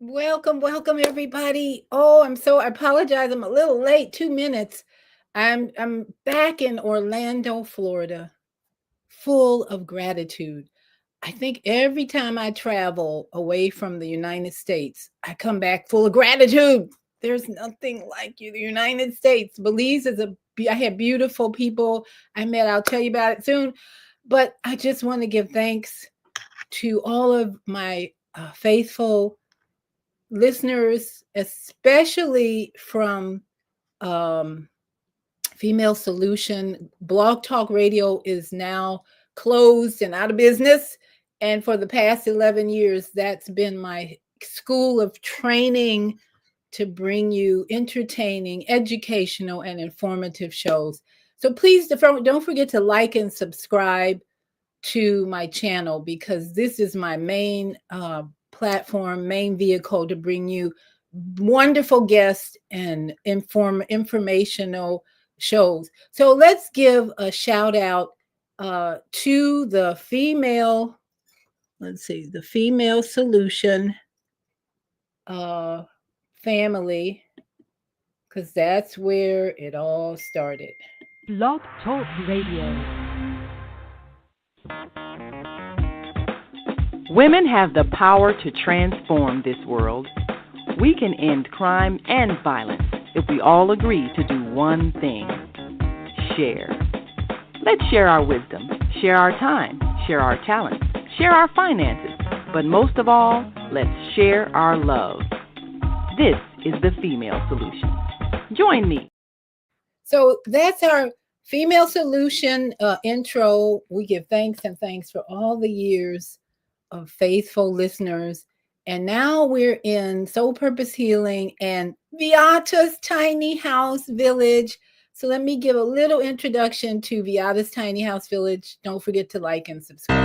Welcome, everybody. I apologize. I'm a little late, 2 minutes. I'm back in Orlando, Florida, full of gratitude. I think every time I travel away from the United States, I come back full of gratitude. There's nothing like the United States. Belize I had beautiful people I met. I'll tell you about it soon. But I just want to give thanks to all of my faithful listeners, especially from um, Female Solution. Blog Talk Radio is now closed and out of business. And for the past 11 years, that's been my school of training to bring you entertaining, educational, and informative shows. So please don't forget to like and subscribe to my channel, because this is my main platform, main vehicle to bring you wonderful guests and informational shows. So let's give a shout out to the Female Solution family, because that's where it all started. Blog Talk Radio. Women have the power to transform this world. We can end crime and violence if we all agree to do one thing: share. Let's share our wisdom, share our time, share our talents, share our finances, but most of all, let's share our love. This is the Female Solution. Join me. So that's our Female Solution intro. We give thanks for all the years of faithful listeners. And now we're in Soul Purpose Healing and Viata's Tiny House Village. So let me give a little introduction to Viata's Tiny House Village. Don't forget to like and subscribe.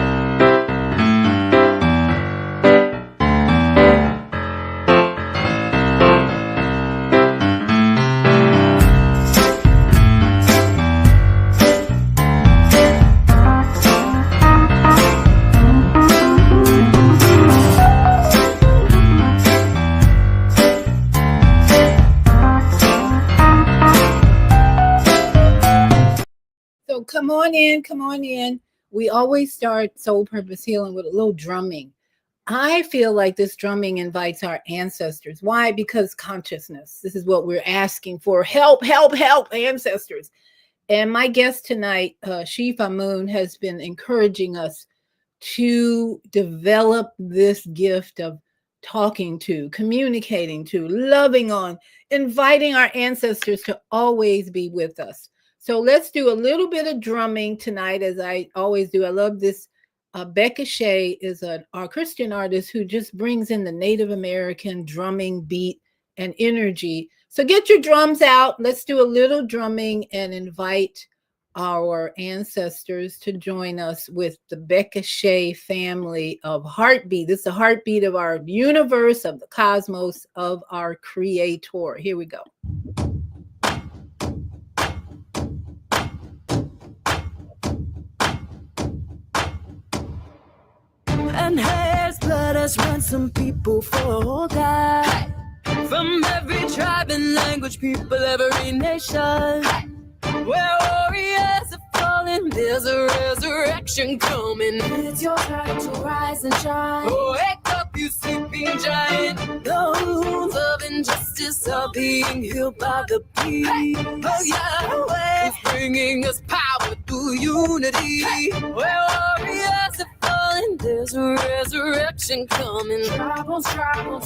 Come on in. We always start Soul Purpose Healing with a little drumming. I feel like this drumming invites our ancestors. Why? Because consciousness. This is what we're asking for. Help, ancestors. And my guest tonight, Chief Amun, has been encouraging us to develop this gift of talking to, communicating to, loving on, inviting our ancestors to always be with us. So let's do a little bit of drumming tonight, as I always do. I love this. Becca Shea is our Christian artist who just brings in the Native American drumming beat and energy. So get your drums out. Let's do a little drumming and invite our ancestors to join us with the Becca Shea family of heartbeat. This is the heartbeat of our universe, of the cosmos, of our creator. Here we go. And has blood has ransomed people for God. From every tribe and language, people, every nation. Where warriors have fallen, there's a resurrection coming. It's your time to rise and shine. Wake up, you sleeping giant. The wounds of injustice are being healed by the peace of Yahweh. It's bringing us power through unity. Where warriors have fallen, there's a resurrection coming. Tribals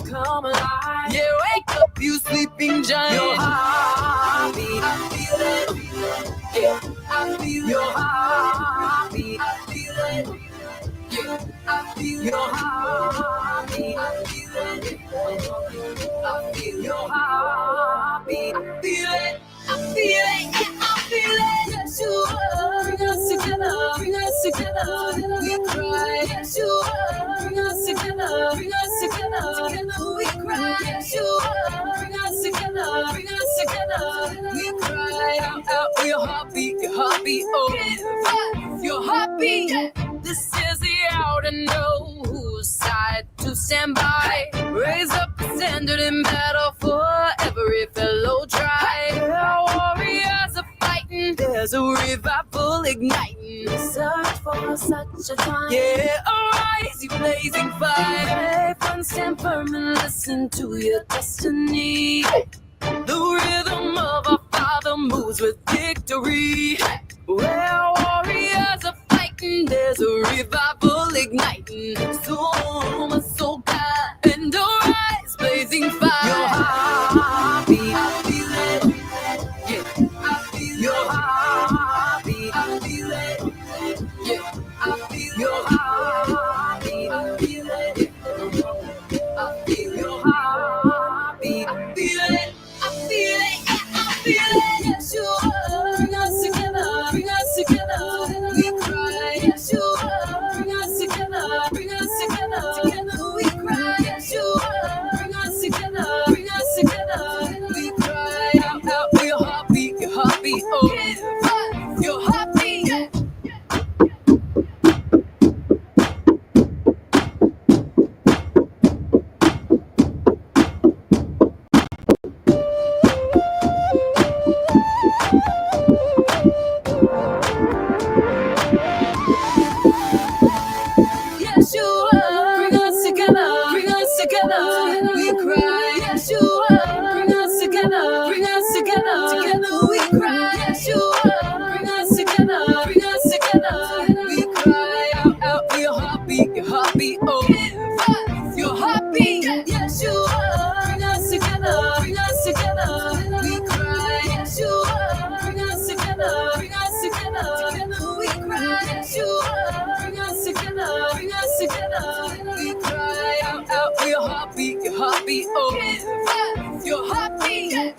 come alive. Yeah, wake up, you sleeping giant. Your heartbeat, I feel it. Yeah, I feel your heartbeat. I feel it. Yeah, I feel your heartbeat. I feel it. I feel your heartbeat. I feel it. I feel it. Yeah, I feel it. Yeshua, bring us together. Bring us together. We cry. Yeshua, bring us together. Bring us together. Together we cry. Yeshua, bring us together. Bring us together. We cry out your heartbeat, oh, your heartbeat. This is the hour to know whose side to stand by. Raise up the standard in battle for every fellow tribe. Where warriors are fighting, there's a revival igniting. Search for such a time. Yeah, arise, you blazing fire. Brave one, stand firm and listen to your destiny. The rhythm of our Father moves with victory. Where warriors are fighting, there's a revival igniting. So, my soul, God, and arise, blazing fire. Your heartbeat, I feel it. Yeah, I feel your heartbeat, I feel it. Yeah, I feel your heartbeat, I feel it. I feel your heartbeat, I feel it. I feel it, I feel it. Yes, you are. Bring us together, bring us together. We cry, yes, you are. Bring us together, bring us together. Together we cry, yes, you are. Bring us together, bring us together. We cry out, out for your heartbeat, oh, your heartbeat. Yes, you are. Bring us together. Bring us together. We cry. Yes, you are. Bring us together. Bring us together. Together we cry. Yes, you are. Bring us together. Bring us together. We cry out, out for your heartbeat, oh, your heartbeat. Yes, you are. Bring us together. Bring us together. We cry. Yes, you are. Bring us together. Bring us together. Together we cry. Yes, you are. Bring us together. Bring us together. We cry out, out for your heartbeat, oh, your heartbeat.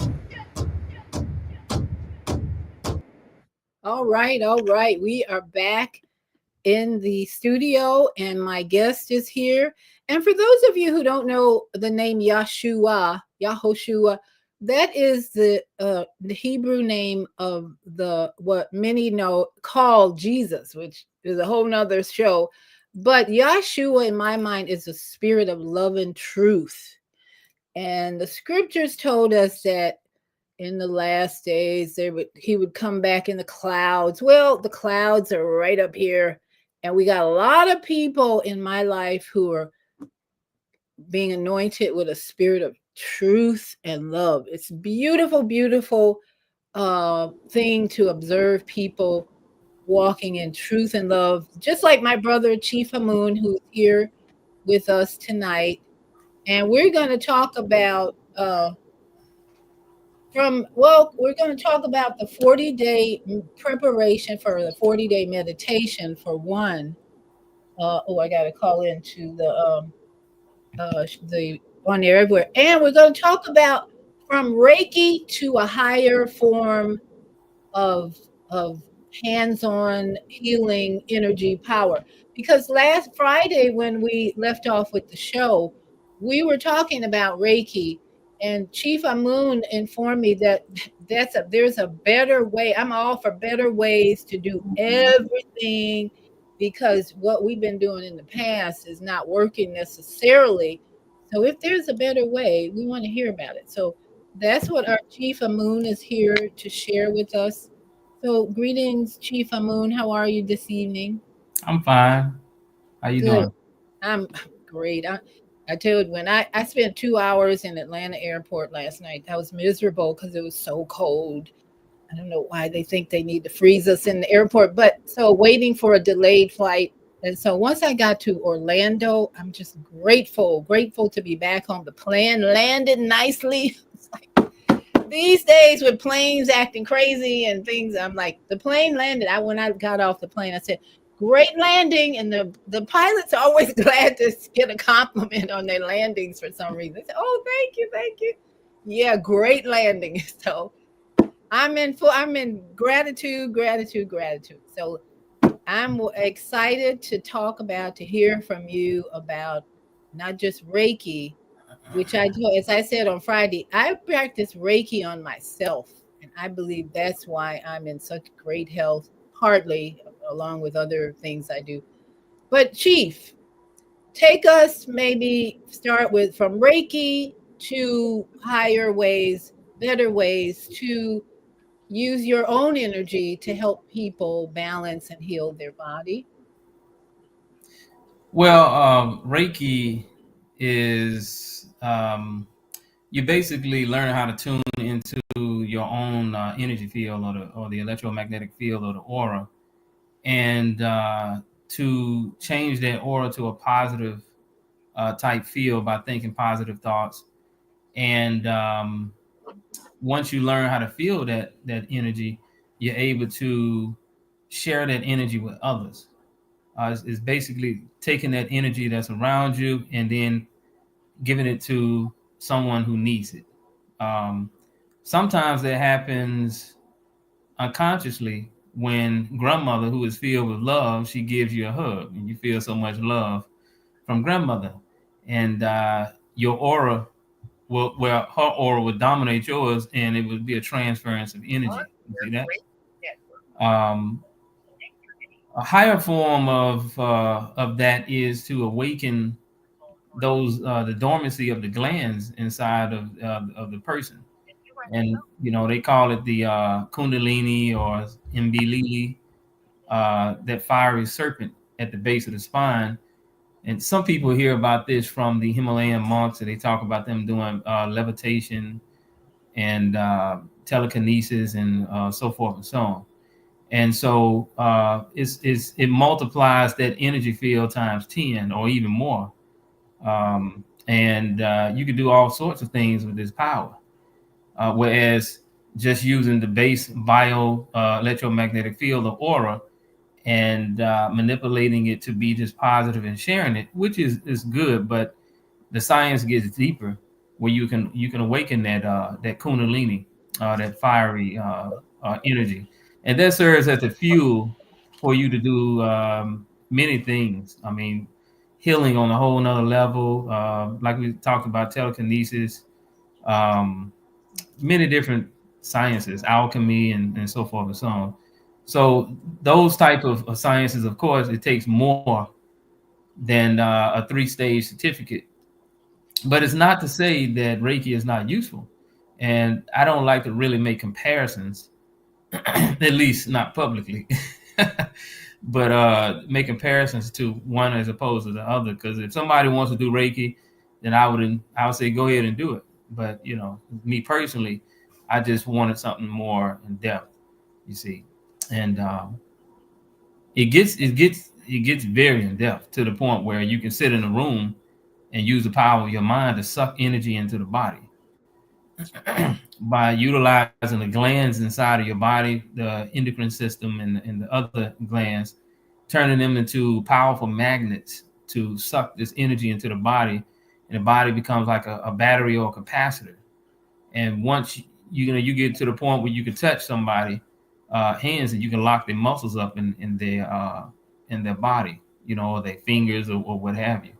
All right, all right. We are back in the studio, and my guest is here. And for those of you who don't know the name Yahoshua, that is the Hebrew name of the what many know called Jesus, which is a whole nother show. But Yahshua, in my mind, is a spirit of love and truth. And the scriptures told us that in the last days he would come back in the clouds. Well, the clouds are right up here, and we got a lot of people in my life who are being anointed with a spirit of truth and love. It's beautiful, beautiful thing to observe people walking in truth and love, just like my brother Chief Amun, who's here with us tonight. And we're going to talk about we're going to talk about the 40-day preparation for the 40-day meditation for one. I got to call into the on air everywhere. And we're going to talk about from Reiki to a higher form of of hands-on healing energy power. Because last Friday when we left off with the show, we were talking about Reiki, and Chief Amun informed me that there's a better way. I'm all for better ways to do everything, because what we've been doing in the past is not working necessarily. So if there's a better way, we want to hear about it. So that's what our Chief Amun is here to share with us. So greetings, Chief Amun. How are you this evening? I'm fine. How you Good. doing? I'm great. I told you, when I spent 2 hours in Atlanta airport last night. That was miserable because it was so cold. I don't know why they think they need to freeze us in the airport, but so waiting for a delayed flight. And so once I got to Orlando, I'm just grateful to be back home. The plane landed nicely. It's like these days with planes acting crazy and things, I'm like, the plane landed. When I got off the plane, I said, great landing. And the pilots are always glad to get a compliment on their landings for some reason. They say, oh, thank you. Yeah, great landing. So I'm in gratitude. So I'm excited to hear from you about not just Reiki, which I do. As I said on Friday, I practice Reiki on myself, and I believe that's why I'm in such great health, partly along with other things I do. But Chief, take us, maybe start with from Reiki to higher ways, better ways to use your own energy to help people balance and heal their body? Well, Reiki is you basically learn how to tune into your own energy field or the electromagnetic field or the aura, and to change that aura to a positive type field by thinking positive thoughts. And once you learn how to feel that energy, you're able to share that energy with others. It's basically taking that energy that's around you and then giving it to someone who needs it. Um, Sometimes that happens unconsciously when grandmother, who is filled with love, she gives you a hug, and you feel so much love from grandmother, and your aura will, well, her aura would dominate yours, and it would be a transference of energy. You see that? Um, a higher form of that is to awaken those the dormancy of the glands inside of the person, and they call it the kundalini or mbilili, that fiery serpent at the base of the spine. And some people hear about this from the Himalayan monks, and they talk about them doing levitation and telekinesis and so forth and so on. And so it multiplies that energy field times 10 or even more. And you can do all sorts of things with this power. Whereas just using the base bio electromagnetic field of aura and manipulating it to be just positive and sharing it, which is good, but the science gets deeper, where you can awaken that kundalini, that fiery energy, and that serves as the fuel for you to do many things. I mean, healing on a whole nother level, like we talked about telekinesis, um, many different sciences, alchemy, and so forth and so on. So those type of sciences, of course, it takes more than a three-stage certificate. But it's not to say that Reiki is not useful. And I don't like to really make comparisons, at least not publicly. But make comparisons to one as opposed to the other. Because if somebody wants to do Reiki, then I would say go ahead and do it. But me personally, I just wanted something more in depth. You see, and it gets very in depth to the point where you can sit in a room and use the power of your mind to suck energy into the body by utilizing the glands inside of your body, the endocrine system, and the other glands, turning them into powerful magnets to suck this energy into the body, and the body becomes like a battery or a capacitor. And once you get to the point where you can touch somebody hands, and you can lock their muscles up in their body, or their fingers, or what have you.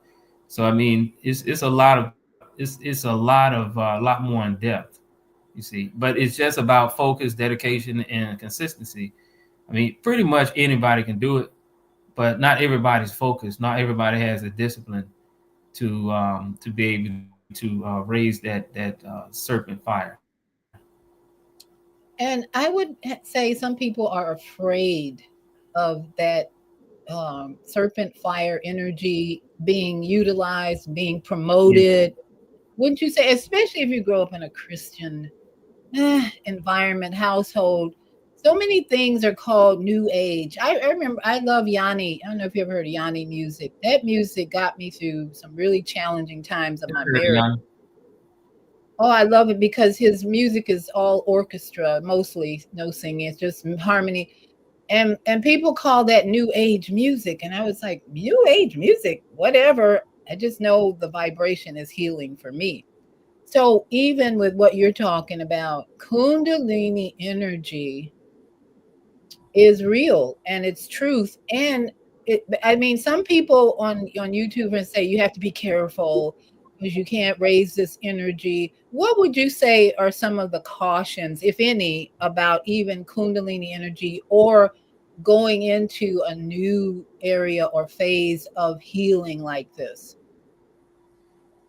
So I mean, it's a lot more in depth, you see. But it's just about focus, dedication, and consistency. I mean, pretty much anybody can do it, but not everybody's focused. Not everybody has the discipline to be able to raise that serpent fire. And I would say some people are afraid of that serpent fire energy being utilized, being Yeah. promoted. Wouldn't you say, especially if you grow up in a Christian environment, household? So many things are called new age. I remember, I love Yanni. I don't know if you ever heard of Yanni music. That music got me through some really challenging times of my marriage. Yeah. Oh, I love it because his music is all orchestra, mostly no singing. It's just harmony. And people call that new age music. And I was like, new age music, whatever. I just know the vibration is healing for me. So even with what you're talking about, Kundalini energy is real and it's truth. And I mean, some people on YouTube and say you have to be careful because you can't raise this energy. What would you say are some of the cautions, if any, about even Kundalini energy or going into a new area or phase of healing like this?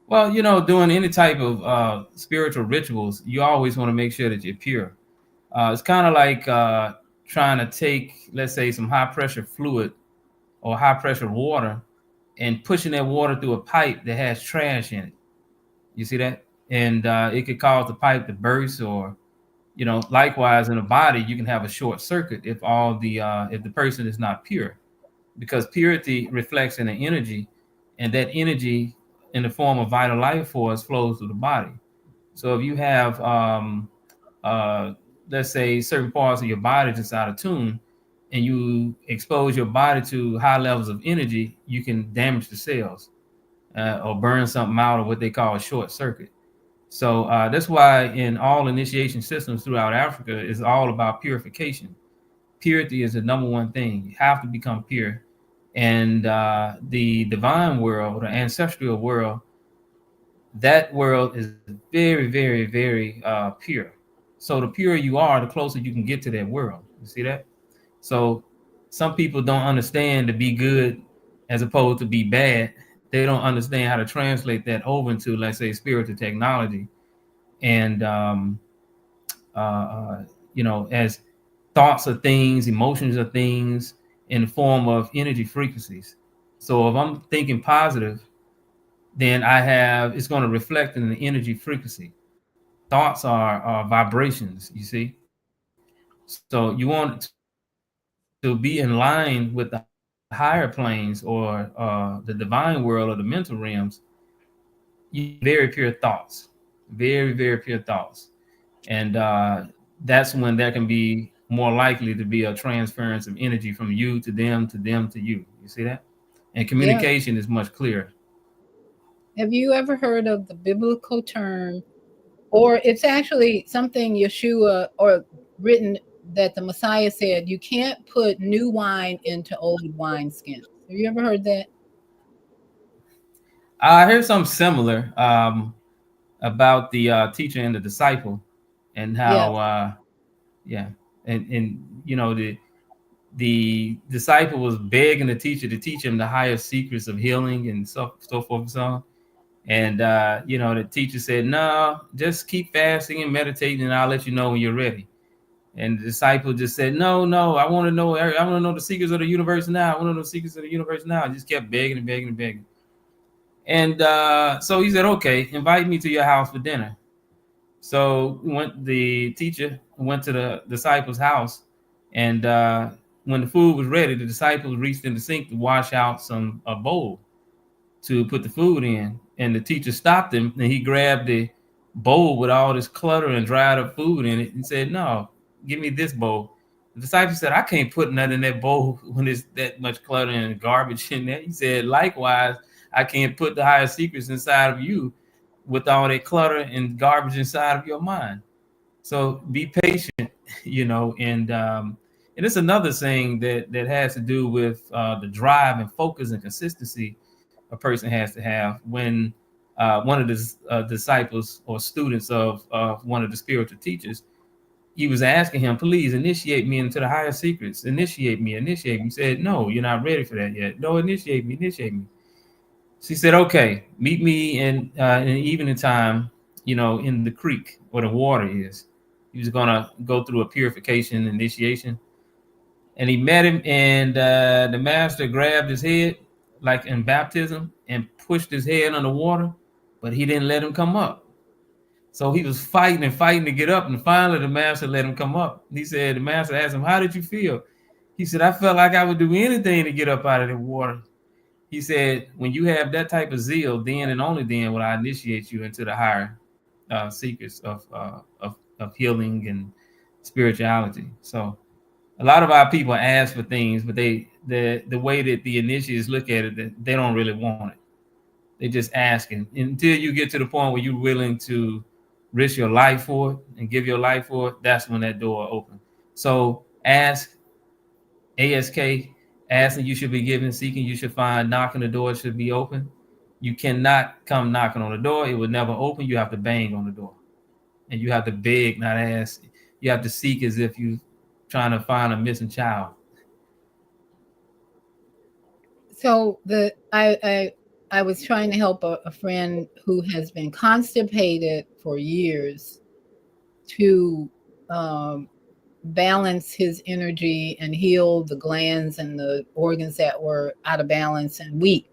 Well, doing any type of spiritual rituals, you always want to make sure that you're pure. It's kind of like trying to take, let's say, some high pressure fluid or high pressure water and pushing that water through a pipe that has trash in it. You see that? And it could cause the pipe to burst, or likewise in the body, you can have a short circuit if the person is not pure, because purity reflects in the energy, and that energy in the form of vital life force flows through the body. So if you have uh, let's say certain parts of your body just out of tune, and you expose your body to high levels of energy, you can damage the cells, or burn something out, or what they call a short circuit. So that's why in all initiation systems throughout Africa is all about purification. Purity is the number one thing. You have to become pure. And the divine world, the ancestral world, that world is very, very, very pure. So the purer you are, the closer you can get to that world. You see that? So some people don't understand to be good as opposed to be bad. They don't understand how to translate that over into, let's say, spiritual technology, and uh, uh, as thoughts are things, emotions are things in the form of energy frequencies. So if I'm thinking positive, then it's going to reflect in the energy frequency. Thoughts are vibrations, you see. So you want to be in line with the higher planes, or the divine world or the mental realms. You have to have very pure thoughts, very, very pure thoughts. And that's when there can be more likely to be a transference of energy from you to them to you. You see that? And Yeah. communication is much clearer. Have you ever heard of the biblical term, or it's actually something Yeshua or written that the Messiah said, you can't put new wine into old wineskins. Have you ever heard that? I heard something similar about the teacher and the disciple, and how Yes. yeah, and the disciple was begging the teacher to teach him the higher secrets of healing and so forth and so on. And the teacher said, "No, just keep fasting and meditating, and I'll let you know when you're ready." And the disciple just said, "No, no, I want to know. I want to know the secrets of the universe now. I want to know the secrets of the universe now." Just kept begging and begging and begging. And so he said, "Okay, invite me to your house for dinner." So the teacher went to the disciples' house, and when the food was ready, the disciples reached in the sink to wash out some a bowl to put the food in, and the teacher stopped him, and he grabbed the bowl with all this clutter and dried up food in it, and said, "No, give me this bowl." The disciple said, "I can't put nothing in that bowl when there's that much clutter and garbage in there." He said, "Likewise, I can't put the higher secrets inside of you with all that clutter and garbage inside of your mind." So be patient, and it's another thing that has to do with the drive and focus and consistency a person has to have when one of the disciples or students of one of the spiritual teachers, he was asking him, "Please initiate me into the higher secrets. Initiate me, initiate me." He said, "No, you're not ready for that yet. No, initiate me, initiate me." She said, "Okay, meet me in the evening time, in the creek where the water is." He was gonna go through a purification initiation, and he met him, and the master grabbed his head like in baptism and pushed his head under water, but he didn't let him come up. So he was fighting and fighting to get up, and finally the master let him come up. He said, the master asked him, "How did you feel?" He said, "I felt like I would do anything to get up out of the water." He said, "When you have that type of zeal, then and only then will I initiate you into the higher secrets of healing and spirituality." So a lot of our people ask for things, but the way that the initiates look at it, they don't really want it. They just asking until you get to the point where you're willing to risk your life for it and give your life for it. That's when that door opens. So ask, asking you should be given, seeking you should find, knocking the door should be open. You cannot come knocking on the door; it will never open. You have to bang on the door, and you have to beg, not ask. You have to seek as if you trying to find a missing child. So the I was trying to help a friend who has been constipated for years to um, balance his energy and heal the glands and the organs that were out of balance and weak.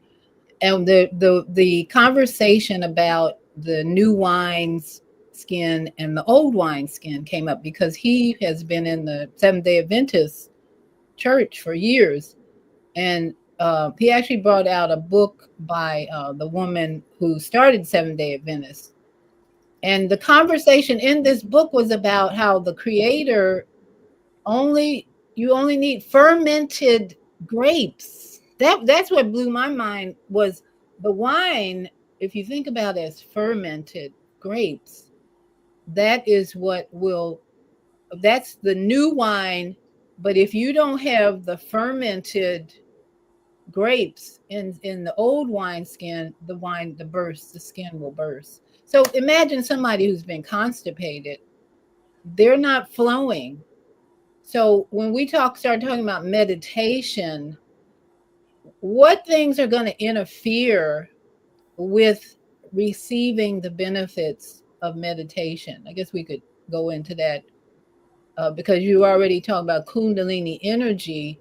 And the conversation about the new wine's skin and the old wine skin came up because he has been in the Seventh Day Adventist church for years, and he actually brought out a book by the woman who started Seventh Day Adventist. And the conversation in this book was about how the creator only you only need fermented grapes. That's what blew my mind was the wine. If you think about it as fermented grapes, that is what will that's the new wine. But if you don't have the fermented grapes in the old wine skin, the skin will burst. So imagine somebody who's been constipated, they're not flowing. So when we start talking about meditation, what things are going to interfere with receiving the benefits of meditation? I guess we could go into that because you already talked about Kundalini energy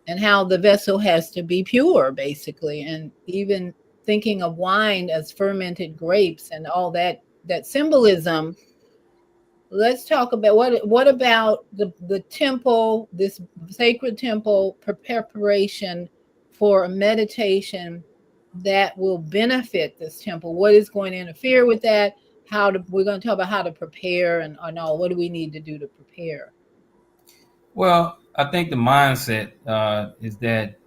and how the vessel has to be pure, basically, and even thinking of wine as fermented grapes and all that symbolism. Let's talk about what about the temple, this sacred temple preparation for a meditation that will benefit this temple. What is going to interfere with that? We're going to talk about how to prepare and all. What do we need to do to prepare? Well, I think the mindset is that,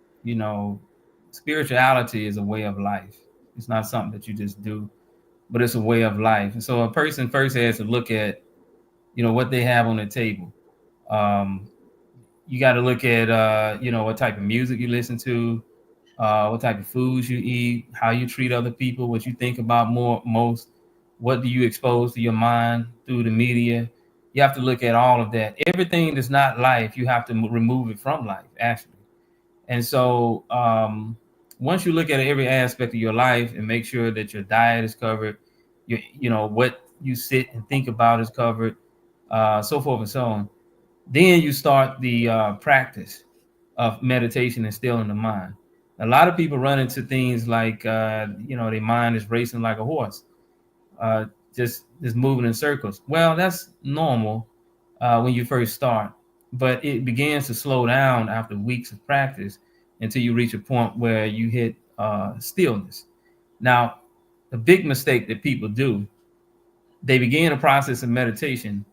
spirituality is a way of life. It's not something that you just do, but it's a way of life. And so a person first has to look at, what they have on the table. Um, you got to look at, what type of music you listen to, what type of foods you eat, how you treat other people, what you think about most, what do you expose to your mind through the media. You have to look at all of that. Everything that's not life, you have to remove it from life, actually. And so once you look at every aspect of your life and make sure that your diet is covered, what you sit and think about is covered, so forth and so on, then you start the practice of meditation and stilling the mind. A lot of people run into things like, their mind is racing like a horse, uh, just moving in circles. Well, that's normal when you first start, but it begins to slow down after weeks of practice until you reach a point where you hit stillness. Now, the big mistake that people do, they begin a process of meditation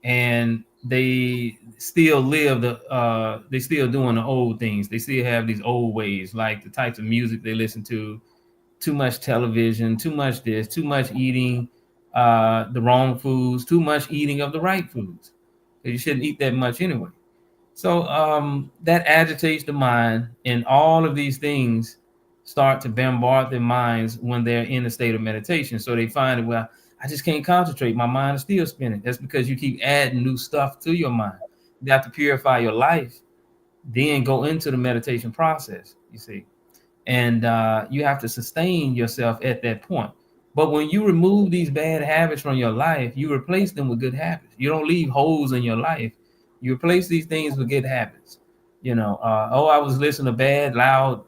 and they still they still doing the old things. They still have these old ways, like the types of music they listen to, too much television, too much this, too much eating the wrong foods, too much eating of the right foods. You shouldn't eat that much anyway. So that agitates the mind, and all of these things start to bombard their minds when they're in a state of meditation. So they find that, well, I just can't concentrate. My mind is still spinning. That's because you keep adding new stuff to your mind. You have to purify your life, then go into the meditation process, you see. And you have to sustain yourself at that point. But when you remove these bad habits from your life, you replace them with good habits. You don't leave holes in your life. You replace these things with good habits. I was listening to bad, loud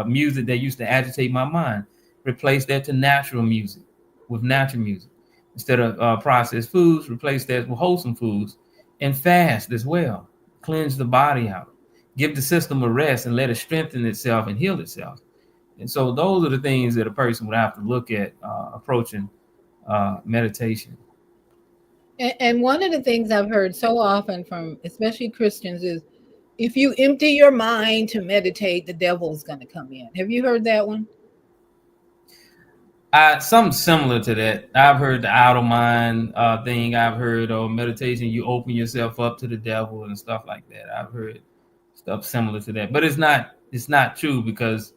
music that used to agitate my mind. Replace that to natural music, with natural music. Instead of processed foods, replace that with wholesome foods, and fast as well. Cleanse the body out. Give the system a rest and let it strengthen itself and heal itself. And so those are the things that a person would have to look at approaching meditation. And one of the things I've heard so often from especially Christians is if you empty your mind to meditate, the devil's going to come in. Have you heard that one? Something similar to that. I've heard the outer mind thing. I've heard meditation, you open yourself up to the devil and stuff like that. I've heard stuff similar to that. But it's not true, because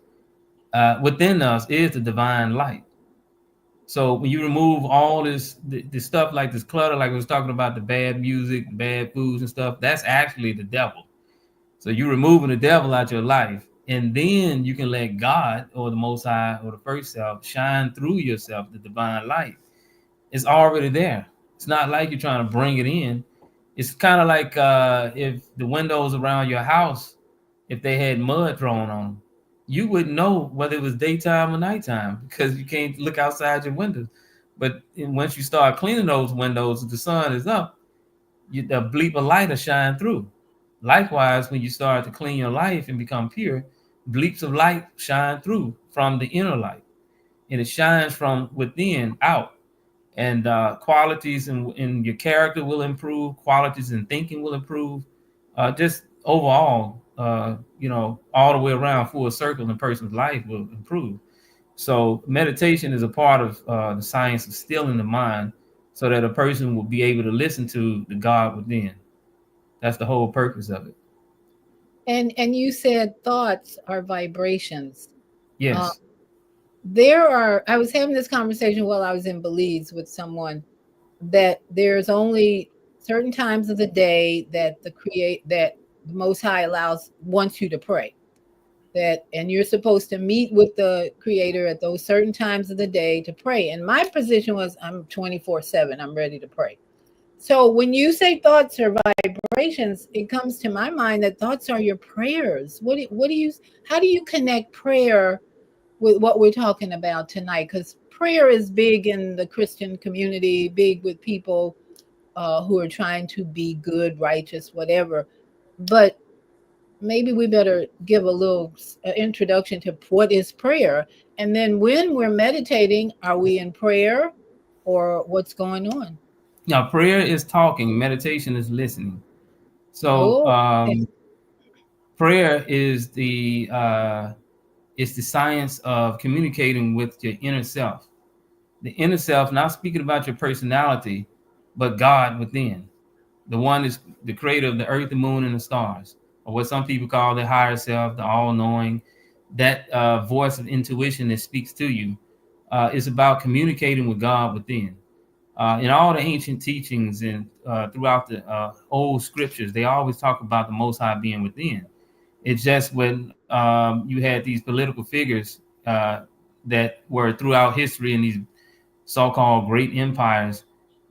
within us is the divine light. So when you remove all this stuff, like this clutter, like I was talking about, the bad music, bad foods and stuff, that's actually the devil. So you're removing the devil out your life, and then you can let God or the Most High or the First Self shine through yourself, the divine light. It's already there. It's not like you're trying to bring it in. It's kind of like if the windows around your house, if they had mud thrown on them, you wouldn't know whether it was daytime or nighttime because you can't look outside your windows. But once you start cleaning those windows, the sun is up, the bleep of light will shine through. Likewise, when you start to clean your life and become pure, bleeps of light shine through from the inner light, and it shines from within out. And qualities in your character will improve. Qualities in thinking will improve. Just overall, all the way around, full circle, in a person's life will improve. So meditation is a part of the science of stilling the mind, so that a person will be able to listen to the God within. That's the whole purpose of it. And you said thoughts are vibrations. Uh, Yes. I was having this conversation while I was in Belize with someone, that there's only certain times of the day that that the Most High allows wants you to pray. And you're supposed to meet with the Creator at those certain times of the day to pray. And my position was, I'm 24/7. I'm ready to pray. So when you say thoughts are vibrations, it comes to my mind that thoughts are your prayers. How do you connect prayer with what we're talking about tonight? Because prayer is big in the Christian community, big with people who are trying to be good, righteous, whatever. But maybe we better give a little introduction to what is prayer. And then when we're meditating, are we in prayer or what's going on? Now, prayer is talking. Meditation is listening. So, Oh, okay. prayer is the science of communicating with your inner self. The inner self, not speaking about your personality, but God within. The one is the creator of the earth, the moon, and the stars, or what some people call the higher self, the all-knowing. That voice of intuition that speaks to you is about communicating with God within. In all the ancient teachings and throughout the old scriptures, they always talk about the Most High being within. It's just when you had these political figures that were throughout history and these so-called great empires,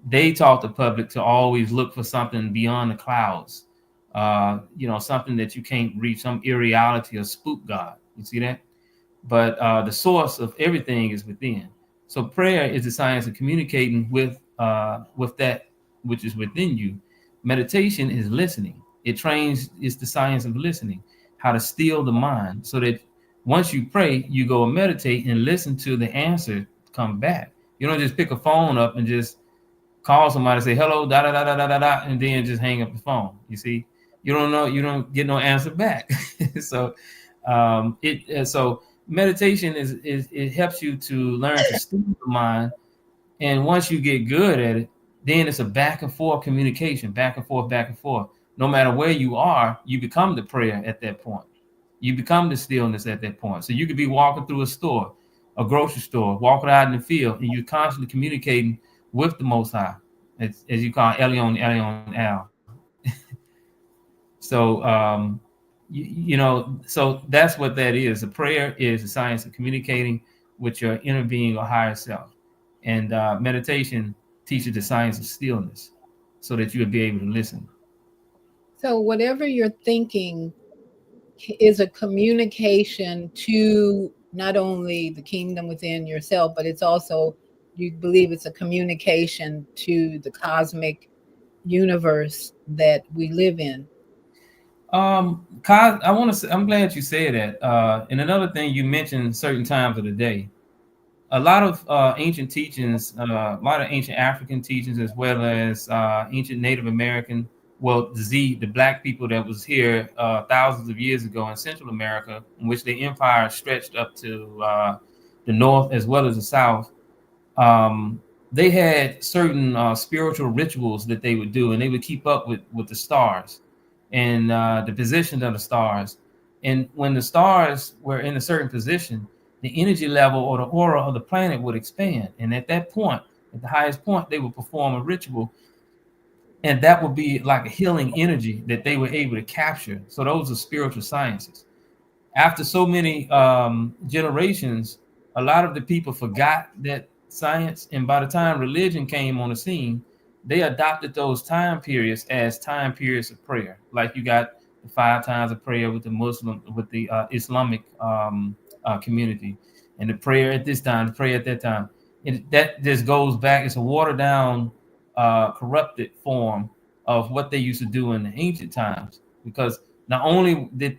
they taught the public to always look for something beyond the clouds, something that you can't reach, some irreality or spook God. You see that? But the source of everything is within. So prayer is the science of communicating with that which is within you. Meditation is listening. It's the science of listening, how to still the mind, so that once you pray, you go and meditate and listen to the answer come back. You don't just pick a phone up and just call somebody, say hello, da da da da da da da, and then just hang up the phone. You see, you don't know, you don't get no answer back. So so meditation is it helps you to learn to still the mind, and once you get good at it, then it's a back and forth communication, back and forth, back and forth. No matter where you are, you become the prayer at that point. You become the stillness at that point. So you could be walking through a store, a grocery store, walking out in the field, and you're constantly communicating with the Most High, as you call Elion, Elion, Al. So, so that's what that is. A prayer is the science of communicating with your inner being or higher self. And meditation teaches the science of stillness so that you would be able to listen. So whatever you're thinking is a communication to not only the kingdom within yourself, but it's also, you believe it's a communication to the cosmic universe that we live in. I want to say, I'm glad you said that. And another thing, you mentioned certain times of the day. A lot of ancient teachings, a lot of ancient African teachings, as well as ancient Native American, well, the black people that was here thousands of years ago in Central America, in which the empire stretched up to the north as well as the south. um, they had certain spiritual rituals that they would do, and they would keep up with the stars and the position of the stars. And when the stars were in a certain position, the energy level or the aura of the planet would expand. And at that point, at the highest point, they would perform a ritual, and that would be like a healing energy that they were able to capture. So those are spiritual sciences. after so many generations, a lot of the people forgot that science, and by the time religion came on the scene, they adopted those time periods as time periods of prayer. Like you got the 5 times of prayer with the Muslim, with the Islamic community, and the prayer at this time, the prayer at that time. That just goes back. It's a watered down, corrupted form of what they used to do in the ancient times. Because not only did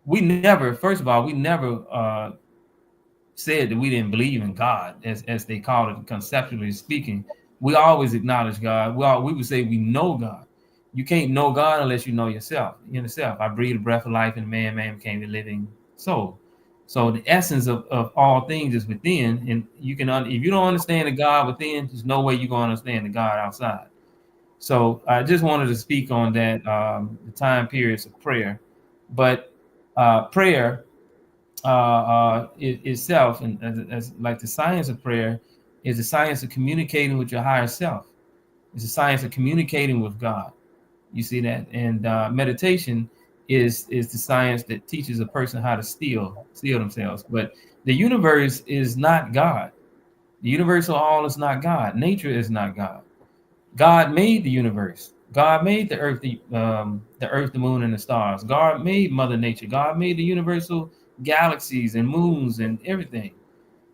we never, first of all, we never said that we didn't believe in God, as they called it, conceptually speaking. We always acknowledge God. We would say we know God. You can't know God unless you know yourself. In yourself, I breathe a breath of life, and man became a living soul. So the essence of all things is within, and you can if you don't understand the God within, there's no way you're going to understand the God outside. So I just wanted to speak on that, the time periods of prayer, but prayer itself, and as like the science of prayer, is the science of communicating with your higher self. It's the science of communicating with God. You see that, and meditation is the science that teaches a person how to still themselves. But the universe is not God. The universal all is not God. Nature is not God. God made the universe. God made the earth, the moon, and the stars. God made Mother Nature. God made the universal galaxies and moons and everything.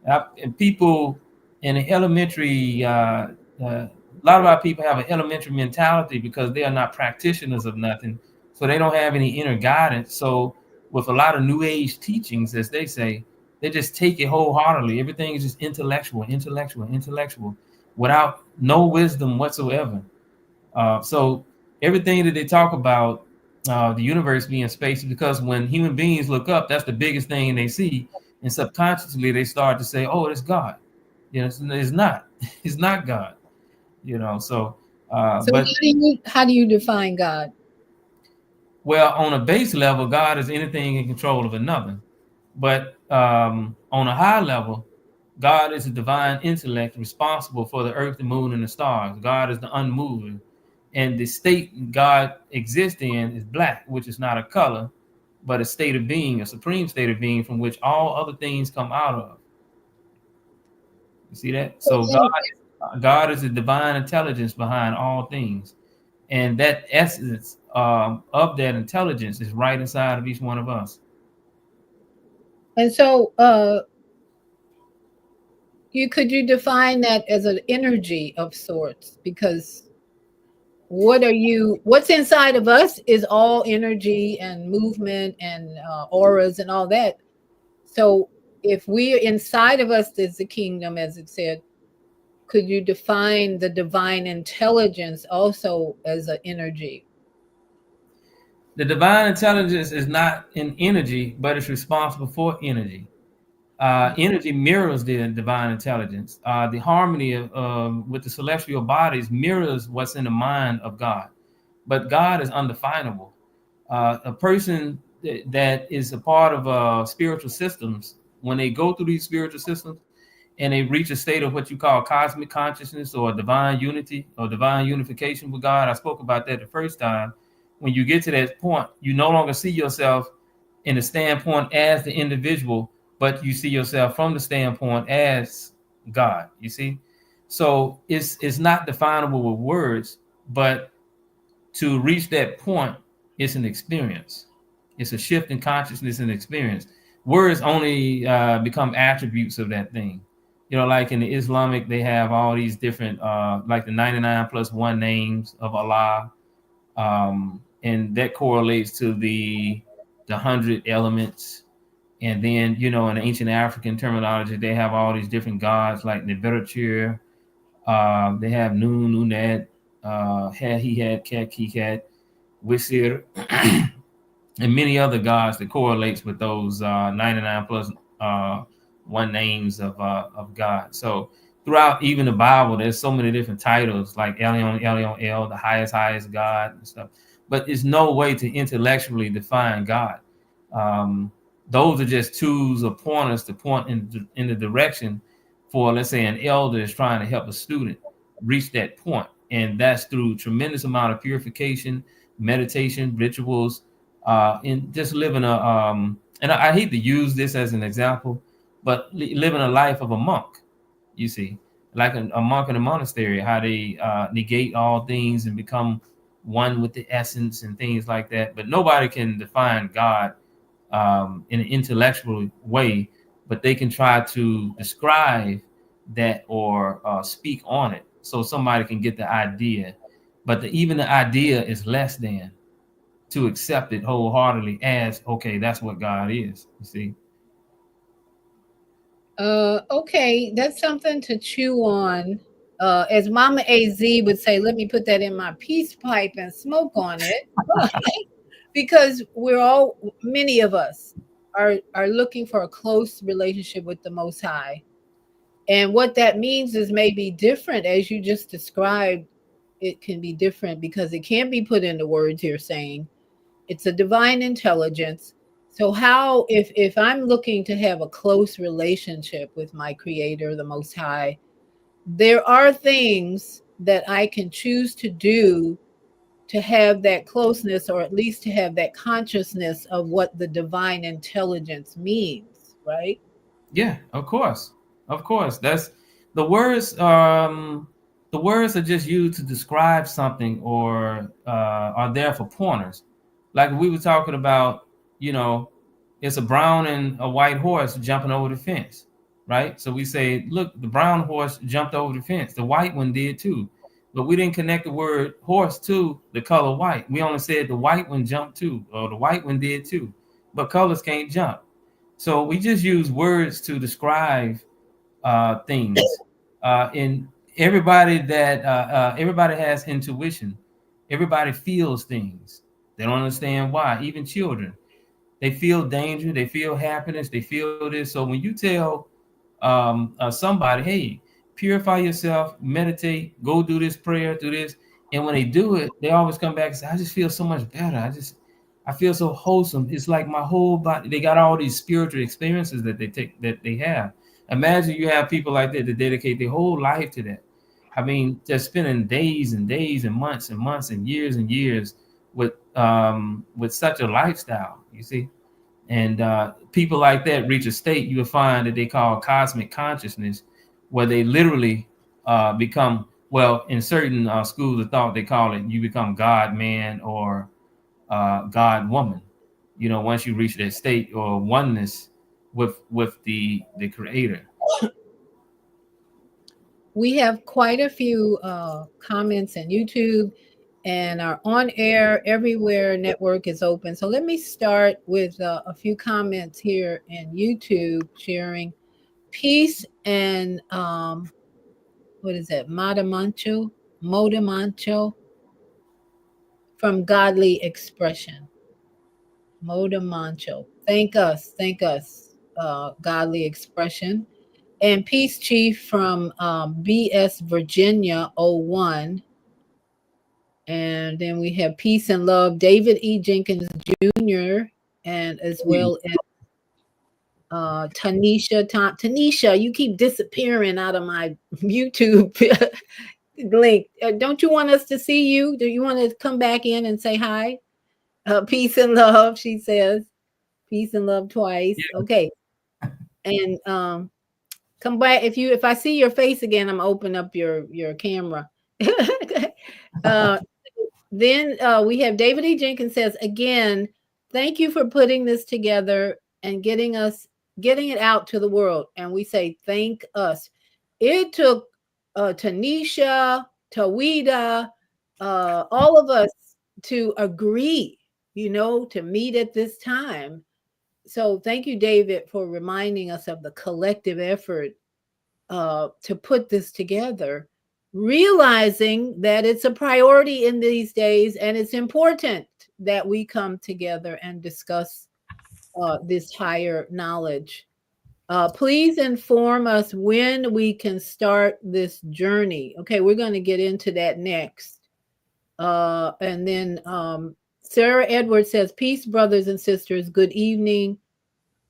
And people in an elementary, a lot of our people have an elementary mentality because they are not practitioners of nothing, so they don't have any inner guidance. So with a lot of New Age teachings, as they say, they just take it wholeheartedly. Everything is just intellectual, without no wisdom whatsoever. So everything that they talk about, the universe being space, because when human beings look up, that's the biggest thing they see, and subconsciously they start to say, "Oh, it's God." You know, it's not. It's not God. You know, so So but how do you define God? well, on a base level, God is anything in control of another. But on a high level, God is a divine intellect responsible for the earth, the moon, and the stars. God is the unmoving. And the state God exists in is black, which is not a color, but a state of being, a supreme state of being from which all other things come out of. You see that? So God is the divine intelligence behind all things. And that essence of that intelligence is right inside of each one of us. And so you define that as an energy of sorts, because what's inside of us is all energy and movement and auras and all that. So if we're inside of us is the kingdom, as it said, could you define the divine intelligence also as an energy? The divine intelligence is not an energy, but it's responsible for energy. Energy mirrors the divine intelligence. The harmony with the celestial bodies mirrors what's in the mind of God. But God is undefinable. A person that is a part of spiritual systems, when they go through these spiritual systems and they reach a state of what you call cosmic consciousness or divine unity or divine unification with God, I spoke about that the first time. When you get to that point, you no longer see yourself in the standpoint as the individual, but you see yourself from the standpoint as God. You see, so it's not definable with words, but to reach that point, it's an experience. It's a shift in consciousness and experience. Words only become attributes of that thing. You know, like in the Islamic, they have all these different, like the 99 plus one names of Allah, and that correlates to the 100 elements. And then, you know, in ancient African terminology, they have all these different gods like Nefertiti. They have Nun, Nunet, He had, Kek, He had, Wisir, and many other gods that correlates with those 99 plus one names of God. So throughout even the Bible, there's so many different titles like Elion, Elion, El, the highest God and stuff. But there's no way to intellectually define God. Those are just tools or pointers to point in the direction for, let's say, an elder is trying to help a student reach that point. And that's through tremendous amount of purification, meditation, rituals, and just living And I hate to use this as an example, but living a life of a monk, you see, like a monk in a monastery, how they negate all things and become one with the essence and things like that. But nobody can define God in an intellectual way, but they can try to describe that or speak on it so somebody can get the idea. But even the idea is less than to accept it wholeheartedly as, okay, that's what God is, you see. Okay, that's something to chew on. As Mama AZ would say, let me put that in my peace pipe and smoke on it. Because we're all, many of us are looking for a close relationship with the Most High. And what that means is maybe different, as you just described. It can be different because it can't be put into words you're saying. It's a divine intelligence. So how, if I'm looking to have a close relationship with my creator, the Most High, there are things that I can choose to do to have that closeness, or at least to have that consciousness of what the divine intelligence means, right? Yeah, of course. Of course. That's the words the words are just used to describe something or are there for pointers. Like we were talking about, you know, it's a brown and a white horse jumping over the fence, right? So we say, look, the brown horse jumped over the fence. The white one did too. But we didn't connect the word horse to the color white. We only said the white one jumped too, or the white one did too. But colors can't jump. So we just use words to describe things. And everybody has intuition. Everybody feels things. They don't understand why. Even children, they feel danger. They feel happiness. They feel this. So when you tell somebody, hey, purify yourself, meditate, go do this prayer, do this. And when they do it, they always come back and say, I just feel so much better. I feel so wholesome. It's like my whole body, they got all these spiritual experiences that they have. Imagine you have people like that dedicate their whole life to that. I mean, just spending days and days and months and years with such a lifestyle, you see. And people like that reach a state you will find that they call cosmic consciousness, where they literally become, well, in certain schools of thought, they call it you become God man or God woman. You know, once you reach that state or oneness with the creator. We have quite a few comments in YouTube, and our on air everywhere network is open. So let me start with a few comments here in YouTube sharing peace and what is that? Modamancho from Godly Expression. Modamancho. Thank us, Godly Expression. And Peace Chief from BS Virginia 01. And then we have Peace and Love, David E. Jenkins Jr., and as well as Tanisha. Tanisha, you keep disappearing out of my YouTube link. Don't you want us to see you? Do you want to come back in and say hi? Peace and love, she says. Peace and love twice. Yeah. Okay. And come back if I see your face again, I'm open up your camera. uh, then we have David E. Jenkins says again, thank you for putting this together and getting it out to the world. And we say thank us. It took Tanisha, Tawida, all of us to agree, to meet at this time. So thank you, David, for reminding us of the collective effort to put this together, realizing that it's a priority in these days and it's important that we come together and discuss this higher knowledge. Please inform us when we can start this journey. Okay, we're going to get into that next. And then Sarah Edwards says, peace, brothers and sisters. Good evening,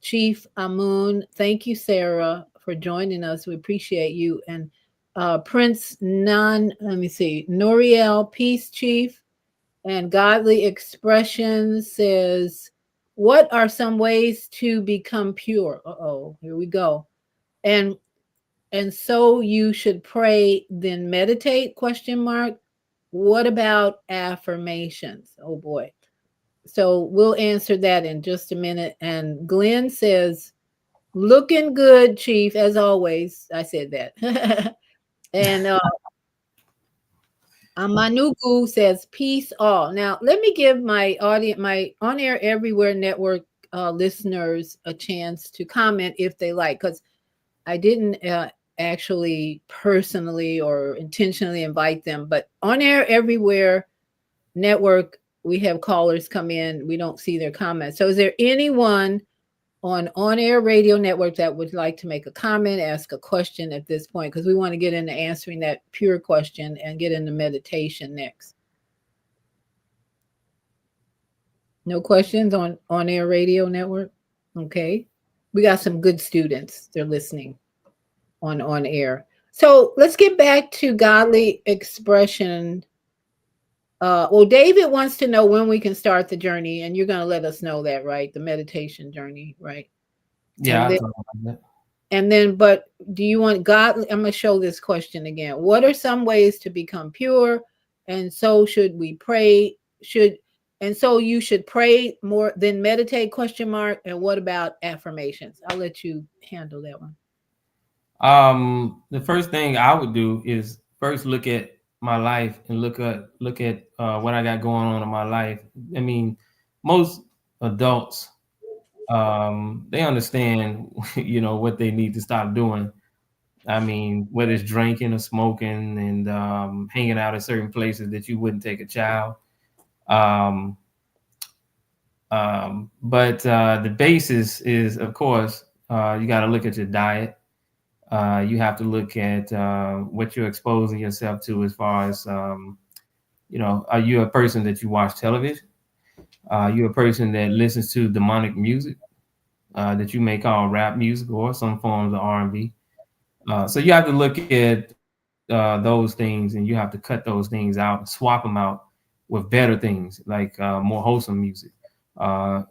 Chief Amun. Thank you, Sarah, for joining us. We appreciate you. And Prince let me see, Noriel, peace, Chief. And Godly Expression says, What are some ways to become pure? Uh-oh, here we go. And so you should pray, then meditate, question mark. What about affirmations? Oh boy. So we'll answer that in just a minute. And Glenn says, looking good, Chief, as always. I said that. And Manuku says, peace all. Now, let me give my audience, my On Air Everywhere Network listeners a chance to comment if they like, because I didn't actually personally or intentionally invite them, but On Air Everywhere Network, we have callers come in. We don't see their comments. So is there anyone on Air Radio Network that would like to make a comment, ask a question at this point? Because we want to get into answering that pure question and get into meditation next. No questions on Air Radio Network? Okay. We got some good students. They're listening on air. So let's get back to godly expression. Well, David wants to know when we can start the journey, and you're going to let us know that, right? The meditation journey, right? Yeah, And then, but do you want God? I'm going to show this question again. What are some ways to become pure? And so should we pray? And so you should pray more than meditate, question mark. And what about affirmations? I'll let you handle that one. The first thing I would do is first look at my life and look at what I got going on in my life. I mean, most adults, they understand, what they need to stop doing. I mean, whether it's drinking or smoking and hanging out at certain places that you wouldn't take a child. But the basis is, of course, you got to look at your diet. You have to look at what you're exposing yourself to as far as, are you a person that you watch television? You're a person that listens to demonic music that you may call rap music or some forms of R&B. So you have to look at those things, and you have to cut those things out, swap them out with better things like more wholesome music,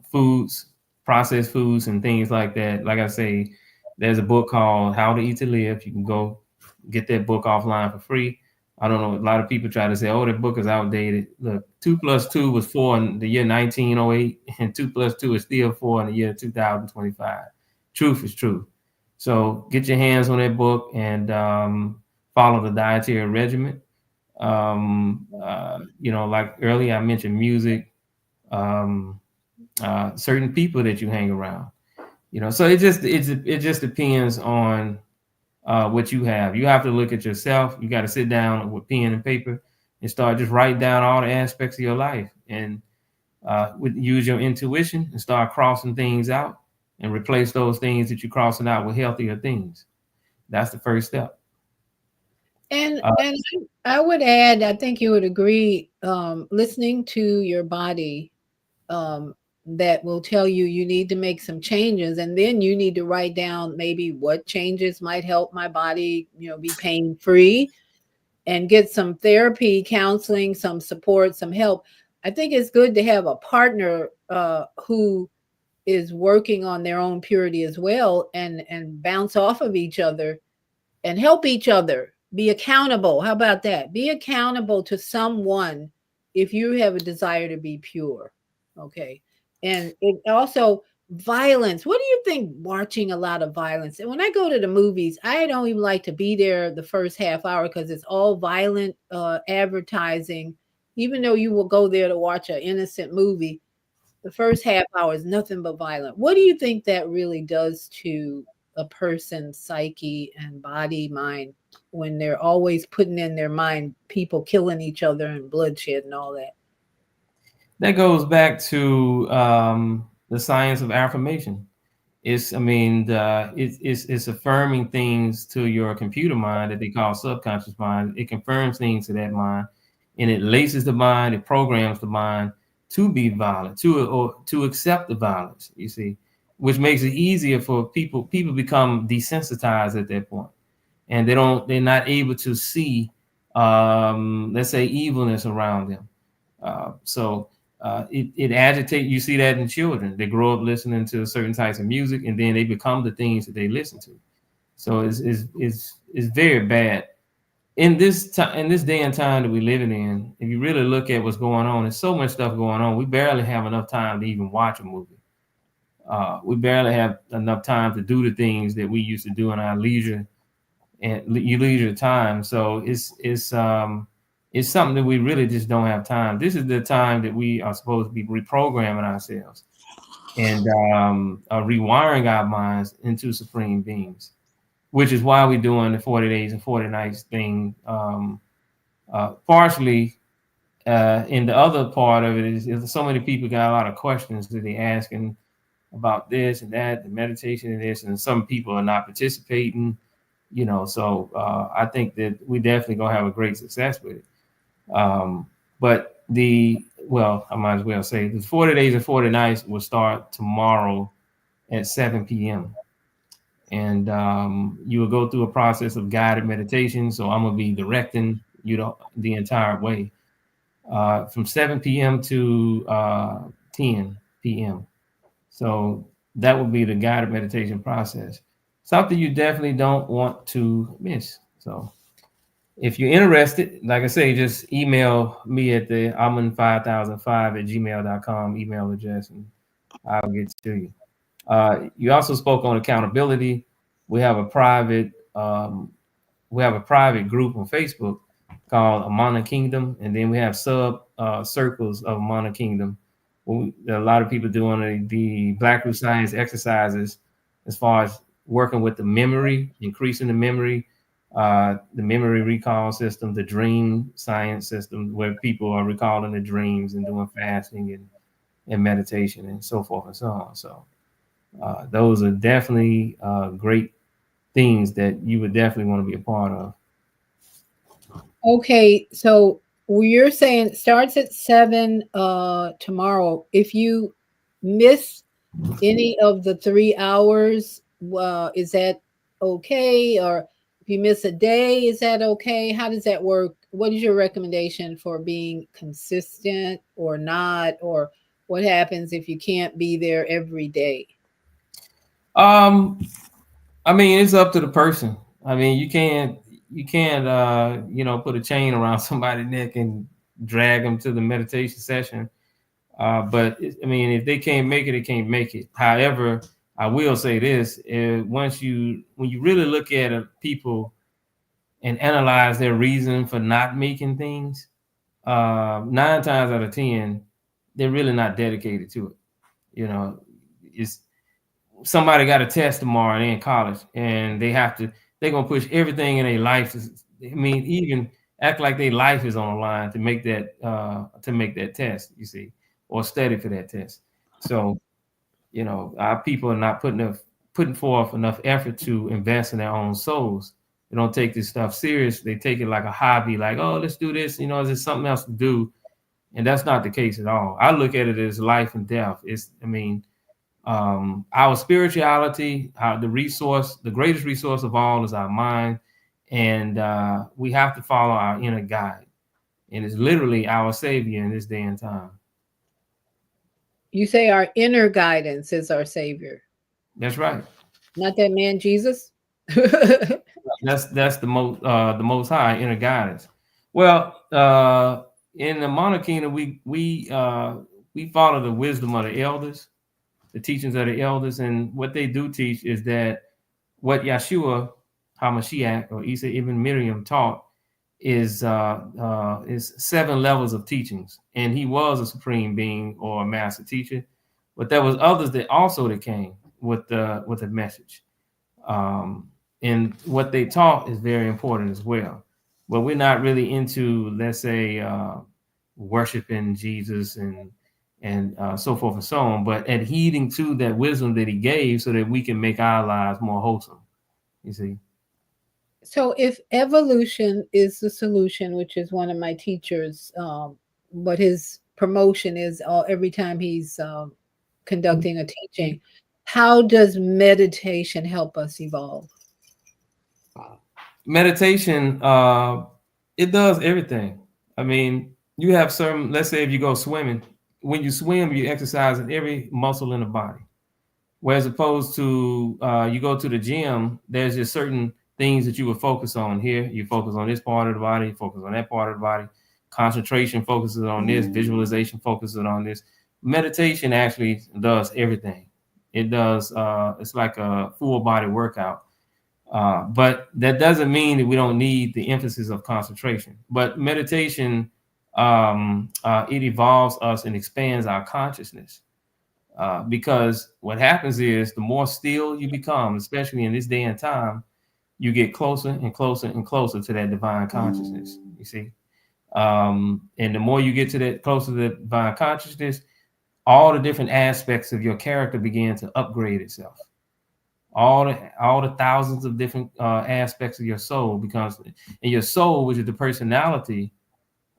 foods, processed foods, and things like that. Like I say, there's a book called How to Eat to Live. You can go get that book offline for free. I don't know. A lot of people try to say, "Oh, that book is outdated." Look, 2 + 2 was 4 in the year 1908, and 2 + 2 is still 4 in the year 2025. Truth is truth. So get your hands on that book and follow the dietary regimen. Like earlier I mentioned music, certain people that you hang around. So it just depends on what you have. You have to look at yourself. You got to sit down with pen and paper and start just write down all the aspects of your life, and use your intuition and start crossing things out and replace those things that you're crossing out with healthier things. That's the first step. And I would add, I think you would agree, listening to your body, that will tell you need to make some changes, and then you need to write down maybe what changes might help my body, be pain free, and get some therapy, counseling, some support, some help. I think it's good to have a partner who is working on their own purity as well, and bounce off of each other and help each other. Be accountable. How about that? Be accountable to someone if you have a desire to be pure. Okay. And it also, violence. What do you think watching a lot of violence? And when I go to the movies, I don't even like to be there the first half hour because it's all violent advertising. Even though you will go there to watch an innocent movie, the first half hour is nothing but violent. What do you think that really does to a person's psyche and body, mind, when they're always putting in their mind people killing each other and bloodshed and all that? That goes back to the science of affirmation. It's affirming things to your computer mind that they call subconscious mind. It confirms things to that mind, and it laces the mind, it programs the mind to be violent, to accept the violence, you see, which makes it easier for people. People become desensitized at that point, and they're not able to see, let's say, evilness around them. So it agitates. You see that in children. They grow up listening to certain types of music, and then they become the things that they listen to. So it's very bad in this time, in this day and time that we're living in. If you really look at what's going on, there's so much stuff going on. We barely have enough time to even watch a movie. We barely have enough time to do the things that we used to do in our leisure and leisure time. So it's something that we really just don't have time. This is the time that we are supposed to be reprogramming ourselves and rewiring our minds into supreme beings, which is why we're doing the 40 days and 40 nights thing. Partially, and the other part of it is so many people got a lot of questions that they asking about this and that, the meditation and this, and some people are not participating, so I think that we definitely gonna have a great success with it. But I might as well say the 40 days and 40 nights will start tomorrow at 7 p.m. And you will go through a process of guided meditation. So I'm gonna be directing you the entire way from 7 p.m. to 10 p.m. So that would be the guided meditation process. Something you definitely don't want to miss. So if you're interested, like I say, just email me at the amun5005@gmail.com email address, and I'll get to you. You also spoke on accountability. We have a private group on Facebook called Amana Kingdom, and then we have sub circles of Amana Kingdom. A lot of people doing the Black Root Science exercises as far as working with the memory, increasing the memory recall system, the dream science system, where people are recalling the dreams and doing fasting and meditation and so forth and so on. So those are definitely great things that you would definitely want to be a part of. Okay, so you're saying it starts at 7 tomorrow. If you miss any of the 3 hours, is that okay? Or if you miss a day, is that okay? How does that work? What is your recommendation for being consistent or not? Or what happens if you can't be there every day? I mean, it's up to the person. I mean, you can't put a chain around somebody's neck and drag them to the meditation session. But I mean, if they can't make it, they can't make it. However, I will say this: when you really look at people and analyze their reason for not making things, 9 times out of 10, they're really not dedicated to it. It's somebody got a test tomorrow, they're in college, and they're gonna push everything in their life. I mean, even act like their life is on the line to make that test, you see, or study for that test. So, our people are not putting forth enough effort to invest in their own souls. They don't take this stuff serious. They take it like a hobby, like, oh, let's do this, is there something else to do? And that's not the case at all. I look at it as life and death. Our spirituality, the greatest resource of all is our mind. And we have to follow our inner guide. And it's literally our savior in this day and time. You say our inner guidance is our savior. That's right. Not that man Jesus. That's the most high inner guidance. Well, in the monarchy, we follow the wisdom of the elders, the teachings of the elders, and what they do teach is that what Yeshua HaMashiach or Isa ibn Miriam taught is 7 levels of teachings, and he was a supreme being or a master teacher, but there was others that came with the message, and what they taught is very important as well. But we're not really into, let's say, worshiping Jesus and so forth and so on, but adhering to that wisdom that he gave so that we can make our lives more wholesome, you see. So if evolution is the solution, which is one of my teachers, but his promotion is every time he's conducting a teaching, how does meditation help us evolve? Meditation, it does everything. I mean, you have let's say if you go swimming, when you swim, you exercise every muscle in the body. Whereas opposed to you go to the gym, there's just certain things that you would focus on. Here, you focus on this part of the body, focus on that part of the body. Concentration focuses on this, visualization focuses on this. Meditation actually does everything. It does, it's like a full body workout. But that doesn't mean that we don't need the emphasis of concentration. But meditation, it evolves us and expands our consciousness. Because what happens is the more still you become, especially in this day and time, you get closer and closer and closer to that divine consciousness. You see, and the more you get to that closer to the divine consciousness, all the different aspects of your character begin to upgrade itself. All the thousands of different aspects of your soul becomes, and your soul, which is the personality,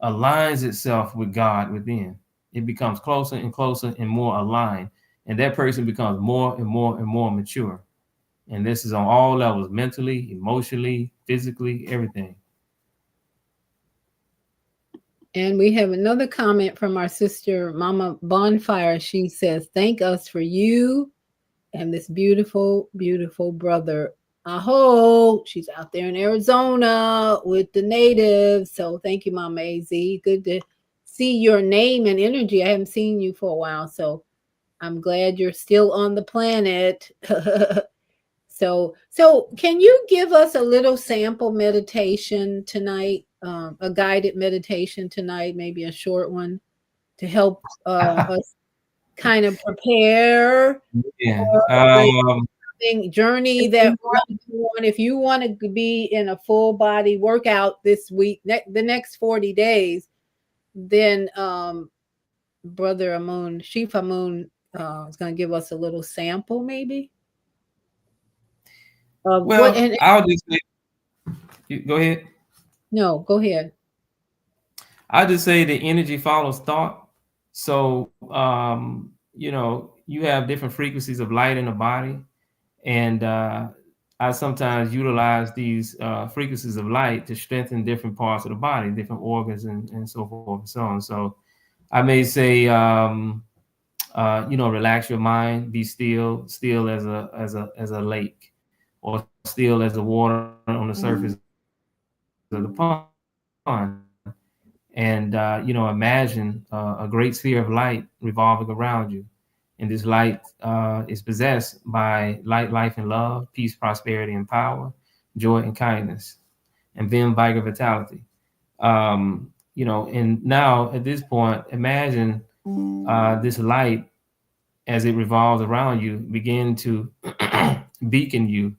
aligns itself with God within. It becomes closer and closer and more aligned, and that person becomes more and more and more mature. And this is on all levels: mentally, emotionally, physically, everything. And we have another comment from our sister, Mama Bonfire. She says, thank us for you and this beautiful, beautiful brother. Aho, she's out there in Arizona with the natives. So thank you, Mama AZ. Good to see your name and energy. I haven't seen you for a while, so I'm glad you're still on the planet. So can you give us a little sample meditation tonight, a guided meditation tonight, maybe a short one to help us kind of prepare Yeah. for the journey that we're going to go on. If you want to be in a full body workout this week, the next 40 days, then Brother Amun, Chief Amun, is going to give us a little sample, maybe. Well, I'll just say, go ahead. No, go ahead. I'll just say the energy follows thought. So, you have different frequencies of light in the body. And I sometimes utilize these frequencies of light to strengthen different parts of the body, different organs, and so forth and so on. So I may say, relax your mind, be still as a lake, or still as the water on the surface of the pond. And, imagine a great sphere of light revolving around you. And this light is possessed by light, life, and love, peace, prosperity, and power, joy, and kindness, and vim, vigor, vitality. And now at this point, imagine this light, as it revolves around you, begin to beacon you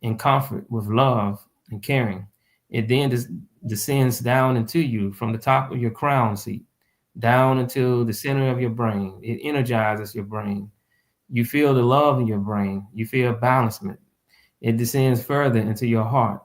in comfort with love and caring. It then descends down into you from the top of your crown seat, down into the center of your brain. It energizes your brain. You feel the love in your brain. You feel balancement. It descends further into your heart.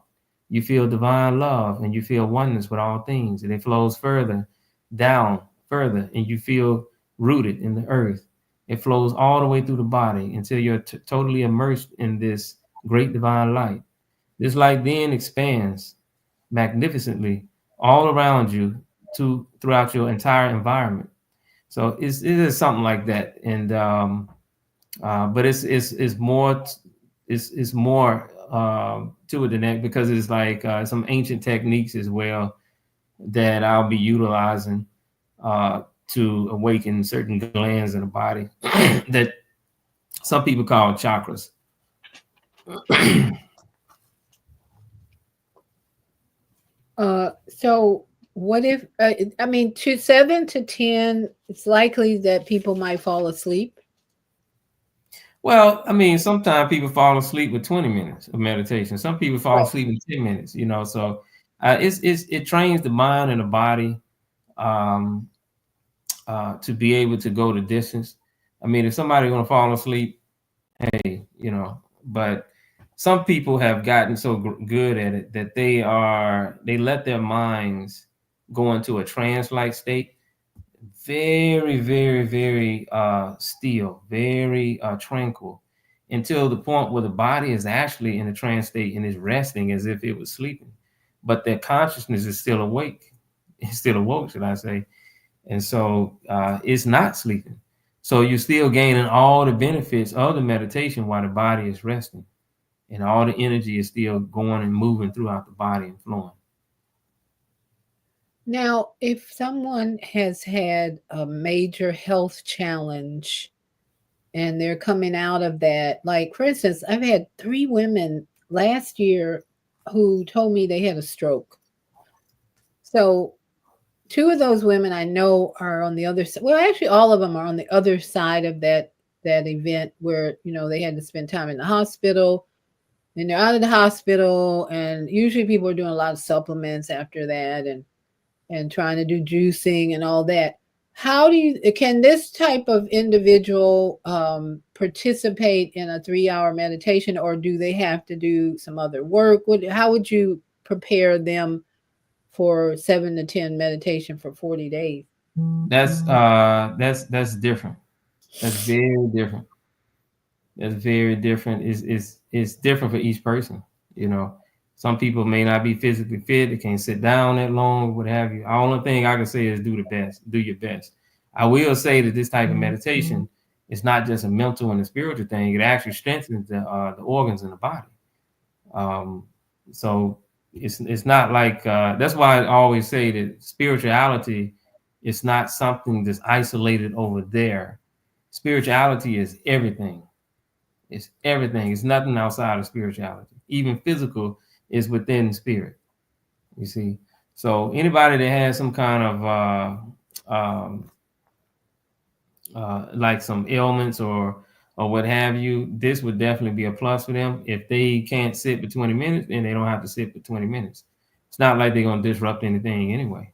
You feel divine love, and you feel oneness with all things. And it flows further down, further, and you feel rooted in the earth. It flows all the way through the body until you're totally immersed in this great divine light. This light then expands magnificently all around you throughout your entire environment. So it is something like that. And but it's more to it than that, because it's like some ancient techniques as well that I'll be utilizing to awaken certain glands in the body that some people call chakras. So what if, to 7 to 10, it's likely that people might fall asleep. Well, sometimes people fall asleep with 20 minutes of meditation. Some people fall asleep in 10 minutes, so it trains the mind and the body to be able to go the distance. If somebody's going to fall asleep, hey, but some people have gotten so good at it that they let their minds go into a trance-like state, very, very, very still, very tranquil, until the point where the body is actually in a trance state and is resting as if it was sleeping, but their consciousness is still awake. It's still awoke, should I say. And so it's not sleeping. So you're still gaining all the benefits of the meditation while the body is resting, and all the energy is still going and moving throughout the body and flowing. Now, if someone has had a major health challenge and they're coming out of that, like for instance, I've had 3 women last year who told me they had a stroke. So, two of those women I know are on the other side. Well, actually, all of them are on the other side of that event where they had to spend time in the hospital, and they're out of the hospital, and usually people are doing a lot of supplements after that, and trying to do juicing and all that. How do you can this type of individual participate in a 3-hour meditation, or do they have to do some other work? How would you prepare them for 7 to 10 meditation for 40 days? That's different. That's very different. That's very different. It's different for each person. You know, some people may not be physically fit. They can't sit down that long, what have you. The only thing I can say is do the best. Do your best. I will say that this type of meditation is not just a mental and a spiritual thing. It actually strengthens the organs in the body. Um, so it's not like that's why I always say that spirituality is not something that's isolated over there. Spirituality is everything. It's everything. It's nothing outside of spirituality. Even physical is within spirit. You see. So anybody that has some kind of like some ailments or what have you, this would definitely be a plus for them. If they can't sit for 20 minutes, then they don't have to sit for 20 minutes. It's not like they're going to disrupt anything anyway.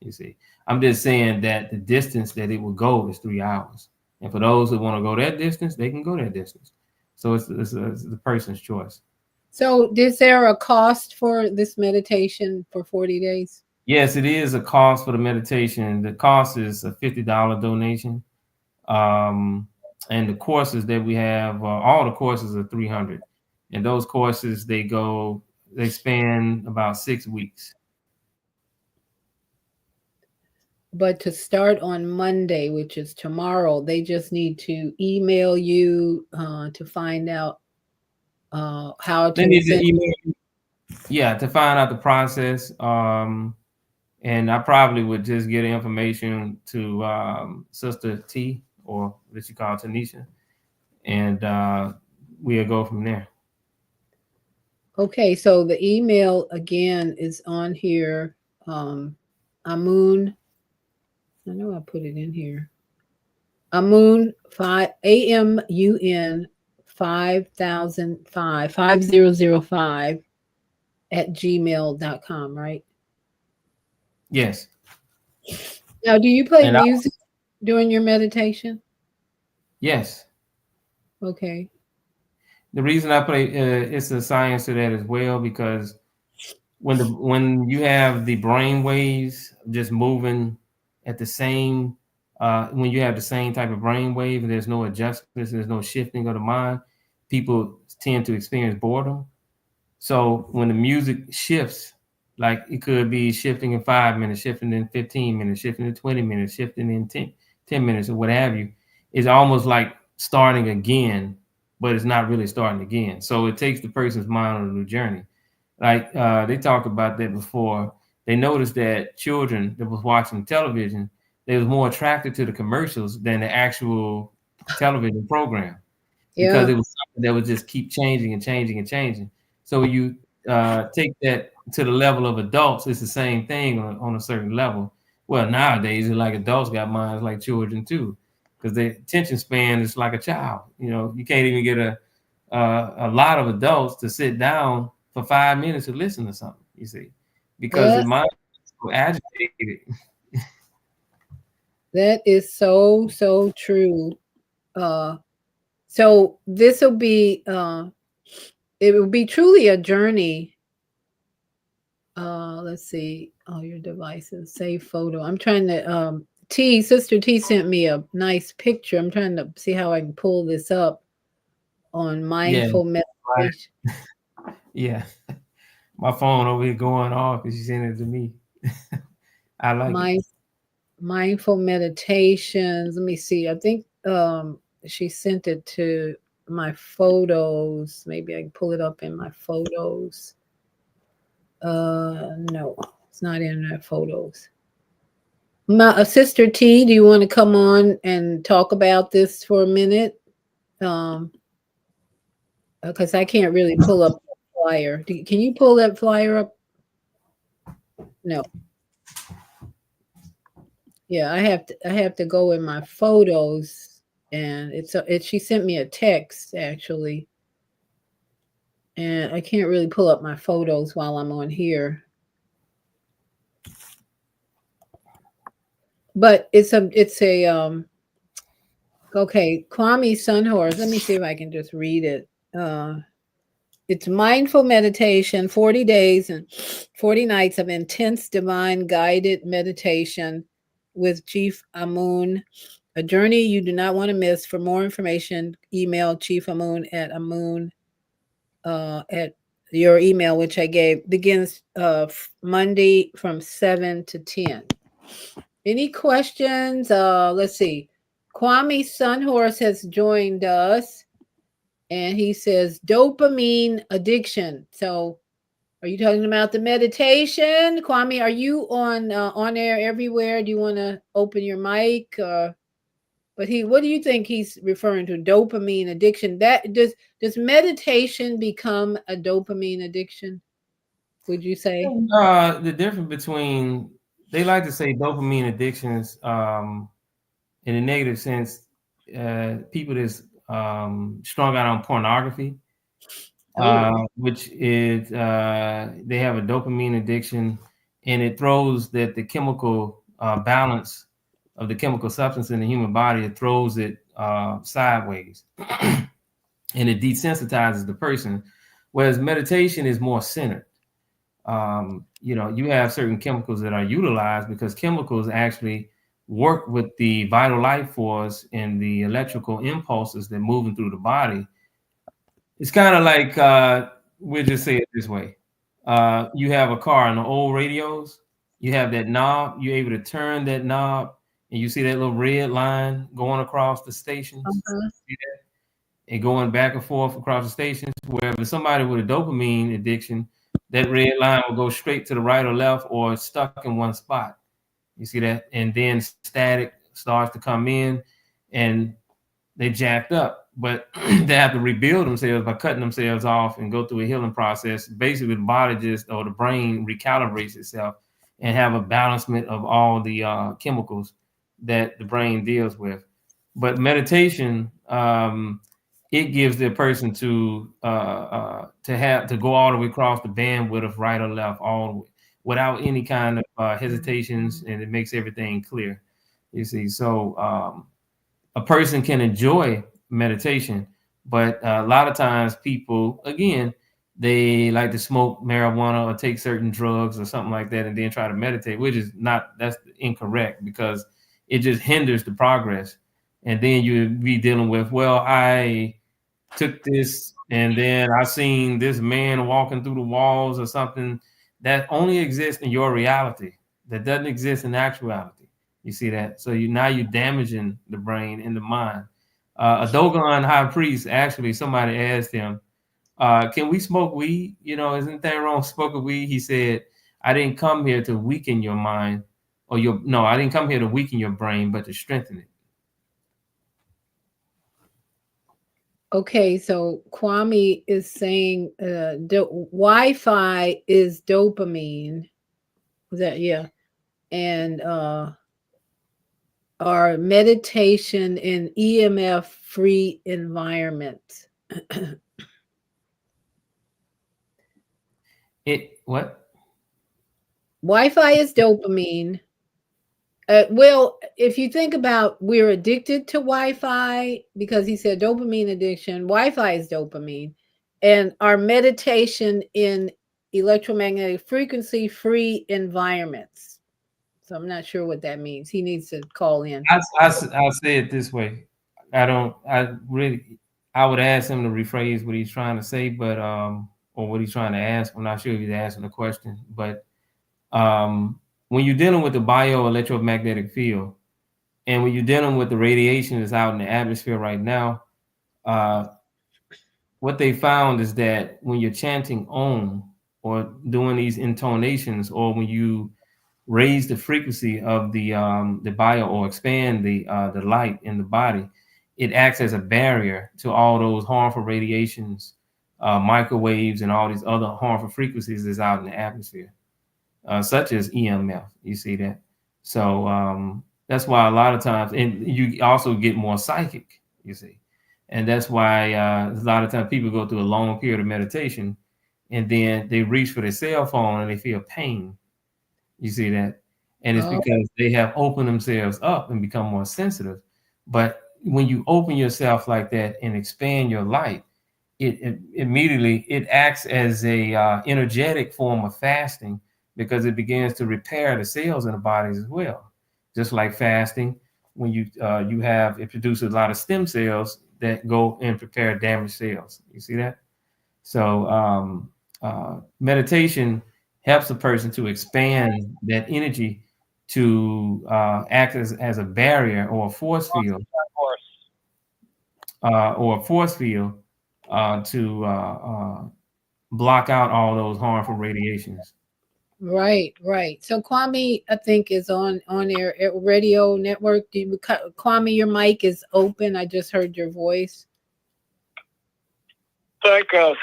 You see, I'm just saying that the distance that it will go is 3 hours. And for those who want to go that distance, they can go that distance. So it's the person's choice. So, is there a cost for this meditation for 40 days? Yes, it is a cost for the meditation. The cost is a $50 donation. Um, and the courses that we have, all the courses are 300. And those courses, they span about 6 weeks. But to start on Monday, which is tomorrow, they just need to email you to find out how They to need to send. email, yeah, to find out the process. And I probably would just get information to Sister T, or that you call Tanisha, and we'll go from there. Okay, so the email again is on here. Amun, I know I put it in here. Amun 5 AMUN 5005 at gmail.com, right? Yes. Now, do you play And music during your meditation? yes, Okay. the reason I play it's a science to that as well, because when you have the brain waves just moving at the same when you have the same type of brain wave and there's no adjustments, there's no shifting of the mind, people tend to experience boredom. So when the music shifts, like it could be shifting in 5 minutes, shifting in 15 minutes, shifting in 20 minutes, shifting in 10 minutes, or what have you, it's almost like starting again, but it's not really starting again. So it takes the person's mind on a new journey. Like they talked about that before. They noticed that children that was watching television, they was more attracted to the commercials than the actual television program, because Yeah. it was something that would just keep changing and changing and changing. So you take that to the level of adults, it's the same thing on a certain level. Well, nowadays, it's like adults got minds like children too, because the attention span is like a child. You know, you can't even get a lot of adults to sit down for 5 minutes to listen to something. You see, because the Yes, mind is so agitated. that is so true. Uh, so this will be it will be truly a journey. Let's see. All your devices, save photo. I'm trying to Sister T sent me a nice picture. I'm trying to see how I can pull this up on Yeah, mindful right. meditation. Yeah. My phone over here going off because she's sending it to me. I like it. mindful meditations. Let me see. I think she sent it to my photos. Maybe I can pull it up in my photos. No, it's not in my photos. My sister T, do you want to come on and talk about this for a minute? Um, because I can't really pull up the flyer. Can you pull that flyer up? No. Yeah, I have to go in my photos, and she sent me a text actually, and I can't really pull up my photos while I'm on here. But it's a okay, Kwame Sunhorse. Let me see if I can just read it. Uh it's mindful meditation, 40 days and 40 nights of intense divine guided meditation with Chief Amun. A journey you do not want to miss. For more information, email Chief Amun at your email, which I gave. Begins Monday from 7 to 10. Any questions? Let's see. Kwame Sunhorse has joined us, and he says dopamine addiction. So, are you talking about the meditation, Kwame? Are you on air everywhere? Do you want to open your mic? But what do you think he's referring to? Dopamine addiction. That does meditation become a dopamine addiction? Would you say? The difference between, they like to say dopamine addictions, in a negative sense, people that's strung out on pornography, Oh, which is they have a dopamine addiction, and it throws that the chemical balance of the chemical substance in the human body, it throws it sideways, and it desensitizes the person. Whereas meditation is more centered. You have certain chemicals that are utilized because chemicals actually work with the vital life force and the electrical impulses that moving through the body. It's kind of like, we'll just say it this way. You have a car and the old radios, you have that knob, you're able to turn that knob, and you see that little red line going across the stations. uh-huh. See that? And going back and forth across the stations. Wherever somebody with a dopamine addiction, that red line will go straight to the right or left or stuck in one spot. You see that? And then static starts to come in, and they jacked up, but they have to rebuild themselves by cutting themselves off and go through a healing process. Basically, the body or the brain recalibrates itself and have a balancement of all the chemicals that the brain deals with. But meditation, it gives the person to go all the way across the bandwidth of right or left, all the way, without any kind of hesitations, and it makes everything clear. You see, so a person can enjoy meditation, but a lot of times people, again, they like to smoke marijuana or take certain drugs or something like that and then try to meditate, which is not, that's incorrect, because it just hinders the progress. And then you'd be dealing with, well, I took this and then I seen this man walking through the walls or something that only exists in your reality, that doesn't exist in actuality. You see that? So now you're damaging the brain and the mind. A Dogon high priest, actually, somebody asked him, can we smoke weed? Isn't that wrong, smoking weed? He said, I didn't come here to weaken your mind, I didn't come here to weaken your brain, but to strengthen it. Okay, so Kwame is saying Wi-Fi is dopamine. Was that, yeah? And our meditation in EMF free environment. What? Wi-Fi is dopamine. Well, if you think about, we're addicted to Wi-Fi because he said dopamine addiction. Wi-Fi is dopamine, and our meditation in electromagnetic frequency free environments. So I'm not sure what that means. He needs to call in. I'll say it this way. I would ask him to rephrase what he's trying to say, but or what he's trying to ask. I'm not sure if he's asking a question, but when you're dealing with the bioelectromagnetic field, and when you're dealing with the radiation that's out in the atmosphere right now, uh, what they found is that when you're chanting Om or doing these intonations, or when you raise the frequency of the bio, or expand the light in the body, it acts as a barrier to all those harmful radiations, microwaves, and all these other harmful frequencies that's out in the atmosphere, such as EMF. You see that? So that's why a lot of times, and you also get more psychic. You see, and that's why a lot of times people go through a long period of meditation, and then they reach for their cell phone and they feel pain. You see that? And it's Oh, because they have opened themselves up and become more sensitive. But when you open yourself like that and expand your light, it immediately it acts as a energetic form of fasting, because it begins to repair the cells in the bodies as well. Just like fasting, when you have, it produces a lot of stem cells that go and prepare damaged cells. You see that? So meditation helps a person to expand that energy to act as a barrier or a force field, to block out all those harmful radiations. right, right. So Kwame, I think, is on air at radio network. Kwame, your mic is open. I just heard your voice. Thank us.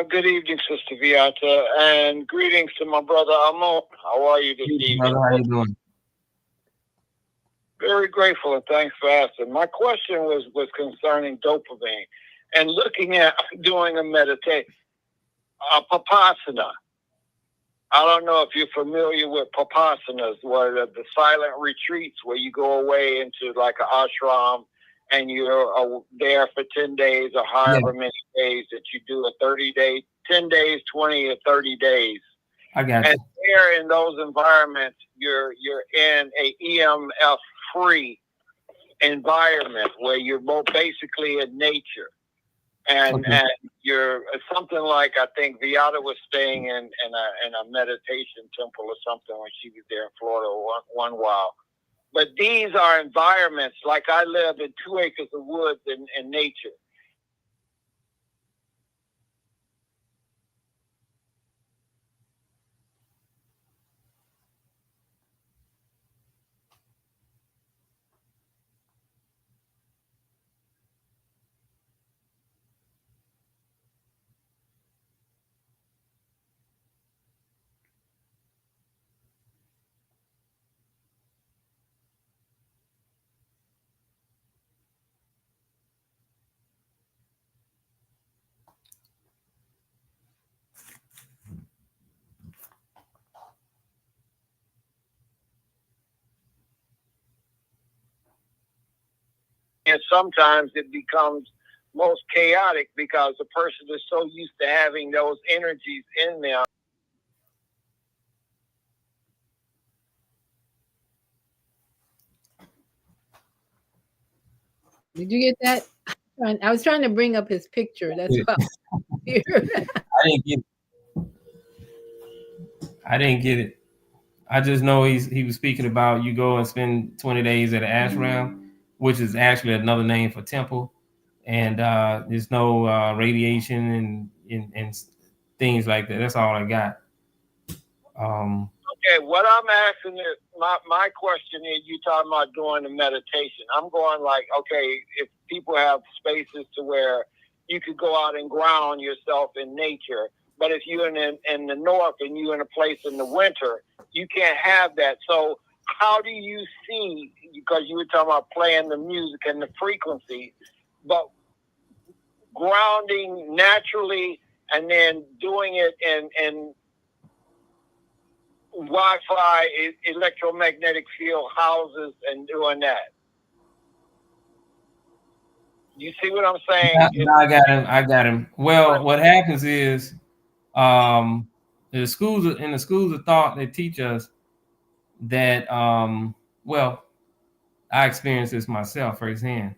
Good evening, Sister Viata, and greetings to my brother Amun. How are you this evening? Brother, how you doing? Very grateful, and thanks for asking. My question was concerning dopamine and looking at doing a meditation, Papassana. I don't know if you're familiar with Papassanas, where the silent retreats where you go away into like an ashram and you're there for 10 days or however many days that you do a 30-day, 10 days, 20 or 30 days. I got you. And there in those environments, you're in a EMF free environment where you're both basically in nature. And you're something like, I think Viata was staying in a meditation temple or something when she was there in Florida one while. But these are environments, like I live in 2 acres of woods in nature. And sometimes it becomes most chaotic because the person is so used to having those energies in them. Did you get that? I was trying to bring up his picture. That's why. I didn't get it. I didn't get it. I just know he was speaking about you go and spend 20 days at an ashram, which is actually another name for temple, and there's no radiation and things like that. That's all I got. Okay, what I'm asking is, my question is, you talking about doing the meditation. I'm going like, okay, if people have spaces to where you could go out and ground yourself in nature, but if you're in the north and you're in a place in the winter, you can't have that. So how do you see, because you were talking about playing the music and the frequency, but grounding naturally and then doing it in Wi-Fi, electromagnetic field houses, and doing that. You see what I'm saying? I got him. I got him. Well, what happens is, the schools of thought, they teach us that. Well, I experienced this myself firsthand.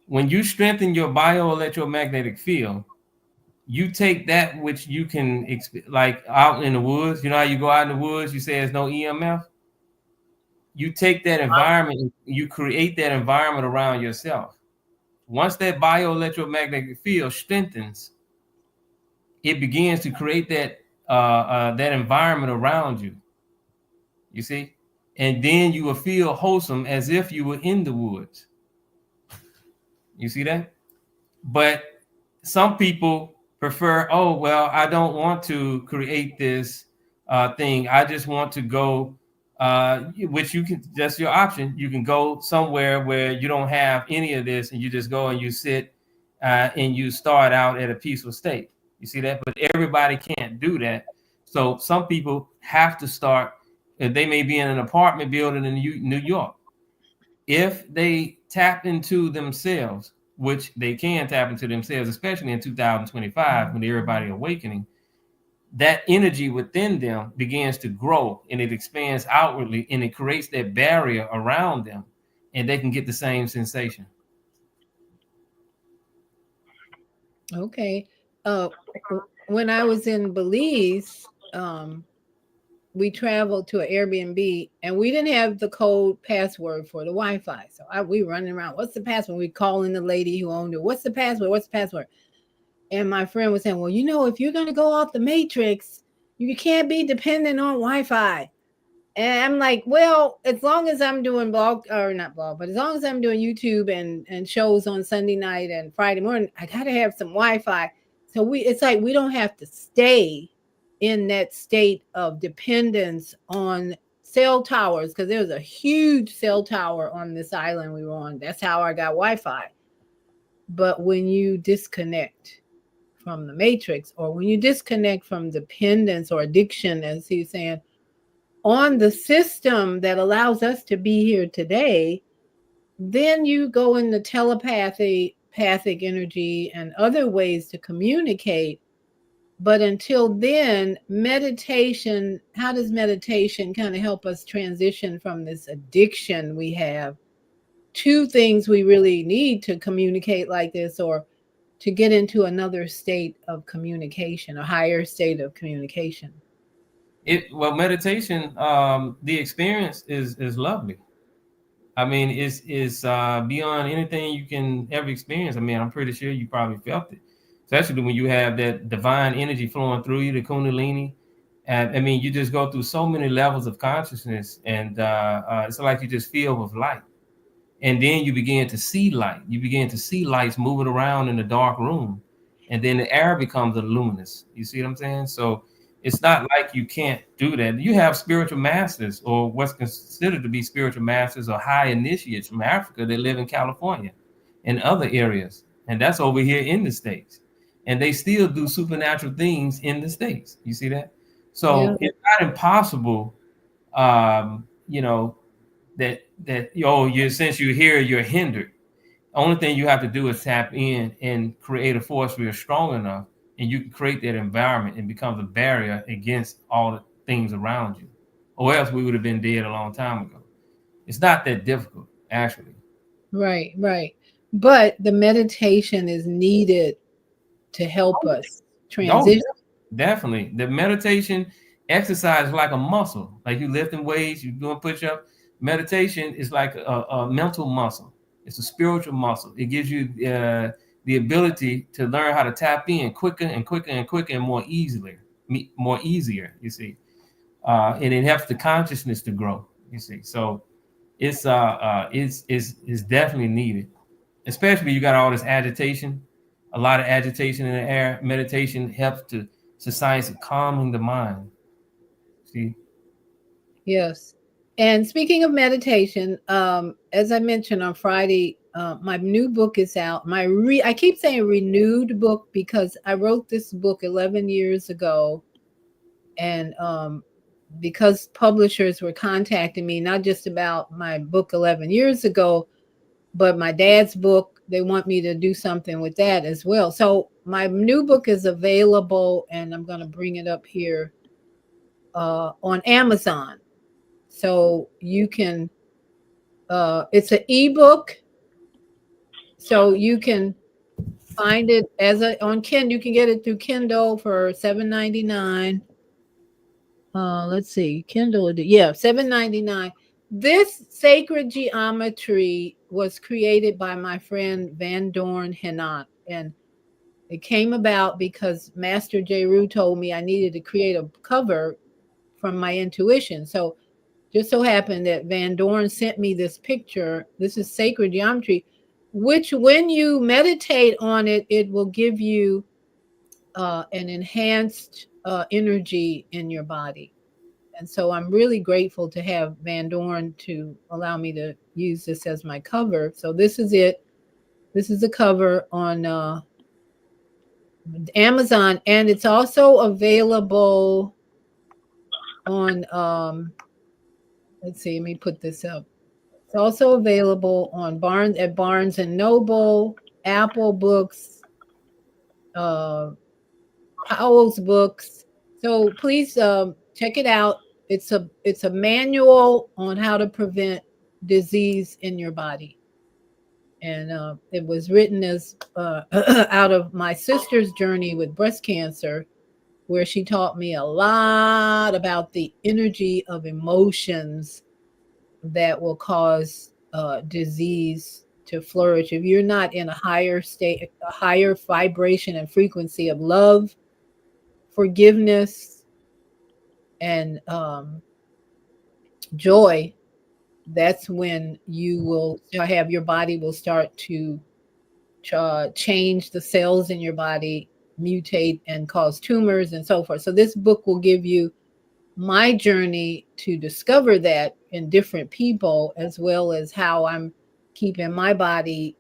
When you strengthen your bioelectromagnetic field, you take that which you can like out in the woods. You know how you go out in the woods, you say there's no EMF. you take that environment, you create that environment around yourself. Once that bioelectromagnetic field strengthens, it begins to create that environment around you. You see, and then you will feel wholesome as if you were in the woods. You see that? But some people prefer, oh, well, I don't want to create this thing. I just want to go, which you can, that's your option. You can go somewhere where you don't have any of this and you just go and you sit and you start out at a peaceful state. You see that? But everybody can't do that. So some people have to start, they may be in an apartment building in New York. If they tap into themselves, which they can tap into themselves, especially in 2025 when everybody awakening, that energy within them begins to grow and it expands outwardly and it creates that barrier around them and they can get the same sensation. Okay. When I was in Belize, we traveled to an Airbnb and we didn't have the code password for the Wi-Fi. So we running around, what's the password? We calling the lady who owned it. What's the password? What's the password? And my friend was saying, well, you know, if you're going to go off the matrix, you can't be dependent on Wi-Fi. And I'm like, well, as long as I'm doing blog or not blog, but as long as I'm doing YouTube and shows on Sunday night and Friday morning, I got to have some Wi-Fi. So it's like we don't have to stay in that state of dependence on cell towers, because there was a huge cell tower on this island we were on. That's how I got Wi-Fi. But when you disconnect from the matrix, or when you disconnect from dependence or addiction, as he's saying, on the system that allows us to be here today, then you go into telepathic energy and other ways to communicate. But until then, meditation, how does meditation kind of help us transition from this addiction we have to things we really need to communicate like this, or to get into another state of communication, a higher state of communication? Well, meditation, the experience is lovely. I mean, it's beyond anything you can ever experience. I mean, I'm pretty sure you probably felt it, especially when you have that divine energy flowing through you, the Kundalini. And I mean, you just go through so many levels of consciousness, and it's like you just feel with light. And then you begin to see light. You begin to see lights moving around in the dark room, and then the air becomes luminous. You see what I'm saying? So it's not like you can't do that. You have spiritual masters, or what's considered to be spiritual masters, or high initiates from Africa that live in California and other areas, and that's over here in the States, and they still do supernatural things in the States. You see that? So it's not impossible, you know, that you, since you're here, you're hindered. Only thing you have to do is tap in and create a force where you're strong enough, and you can create that environment and becomes a barrier against all the things around you, or else we would have been dead a long time ago. It's not that difficult, actually. Right. But the meditation is needed to help us transition. Definitely. The meditation exercise is like a muscle, like you lifting weights, you doing push-up. Meditation is like a mental muscle. It's a spiritual muscle. It gives you the ability to learn how to tap in quicker and quicker and quicker and more easier. You see, and it helps the consciousness to grow. You see, so it's definitely needed, especially you got all this agitation, a lot of agitation in the air. Meditation helps to science of calming the mind. See. Yes. And speaking of meditation, as I mentioned on Friday, my new book is out. I keep saying renewed book because I wrote this book 11 years ago. And because publishers were contacting me, not just about my book 11 years ago, but my dad's book, they want me to do something with that as well. So my new book is available, and I'm going to bring it up here on Amazon. So you can, it's an ebook. So you can find it on Kindle. You can get it through Kindle for $7.99. Let's see, Kindle. Yeah, $7.99. This sacred geometry was created by my friend Van Dorn Henant, and it came about because Master J. Rue told me I needed to create a cover from my intuition. So just so happened that Van Dorn sent me this picture. This is sacred geometry, which when you meditate on it, it will give you an enhanced energy in your body. And so I'm really grateful to have Van Dorn to allow me to use this as my cover. So this is it. This is the cover on Amazon, and it's also available on let's see, let me put this up. It's also available on Barnes and Noble, Apple Books, uh, Powell's Books. So please check it out. It's a manual on how to prevent disease in your body, and it was written as out of my sister's journey with breast cancer, where she taught me a lot about the energy of emotions that will cause disease to flourish. If you're not in a higher state, a higher vibration and frequency of love, forgiveness, and joy, that's when you will have your body will start to change the cells in your body, mutate and cause tumors and so forth. So this book will give you my journey to discover that in different people, as well as how I'm keeping my body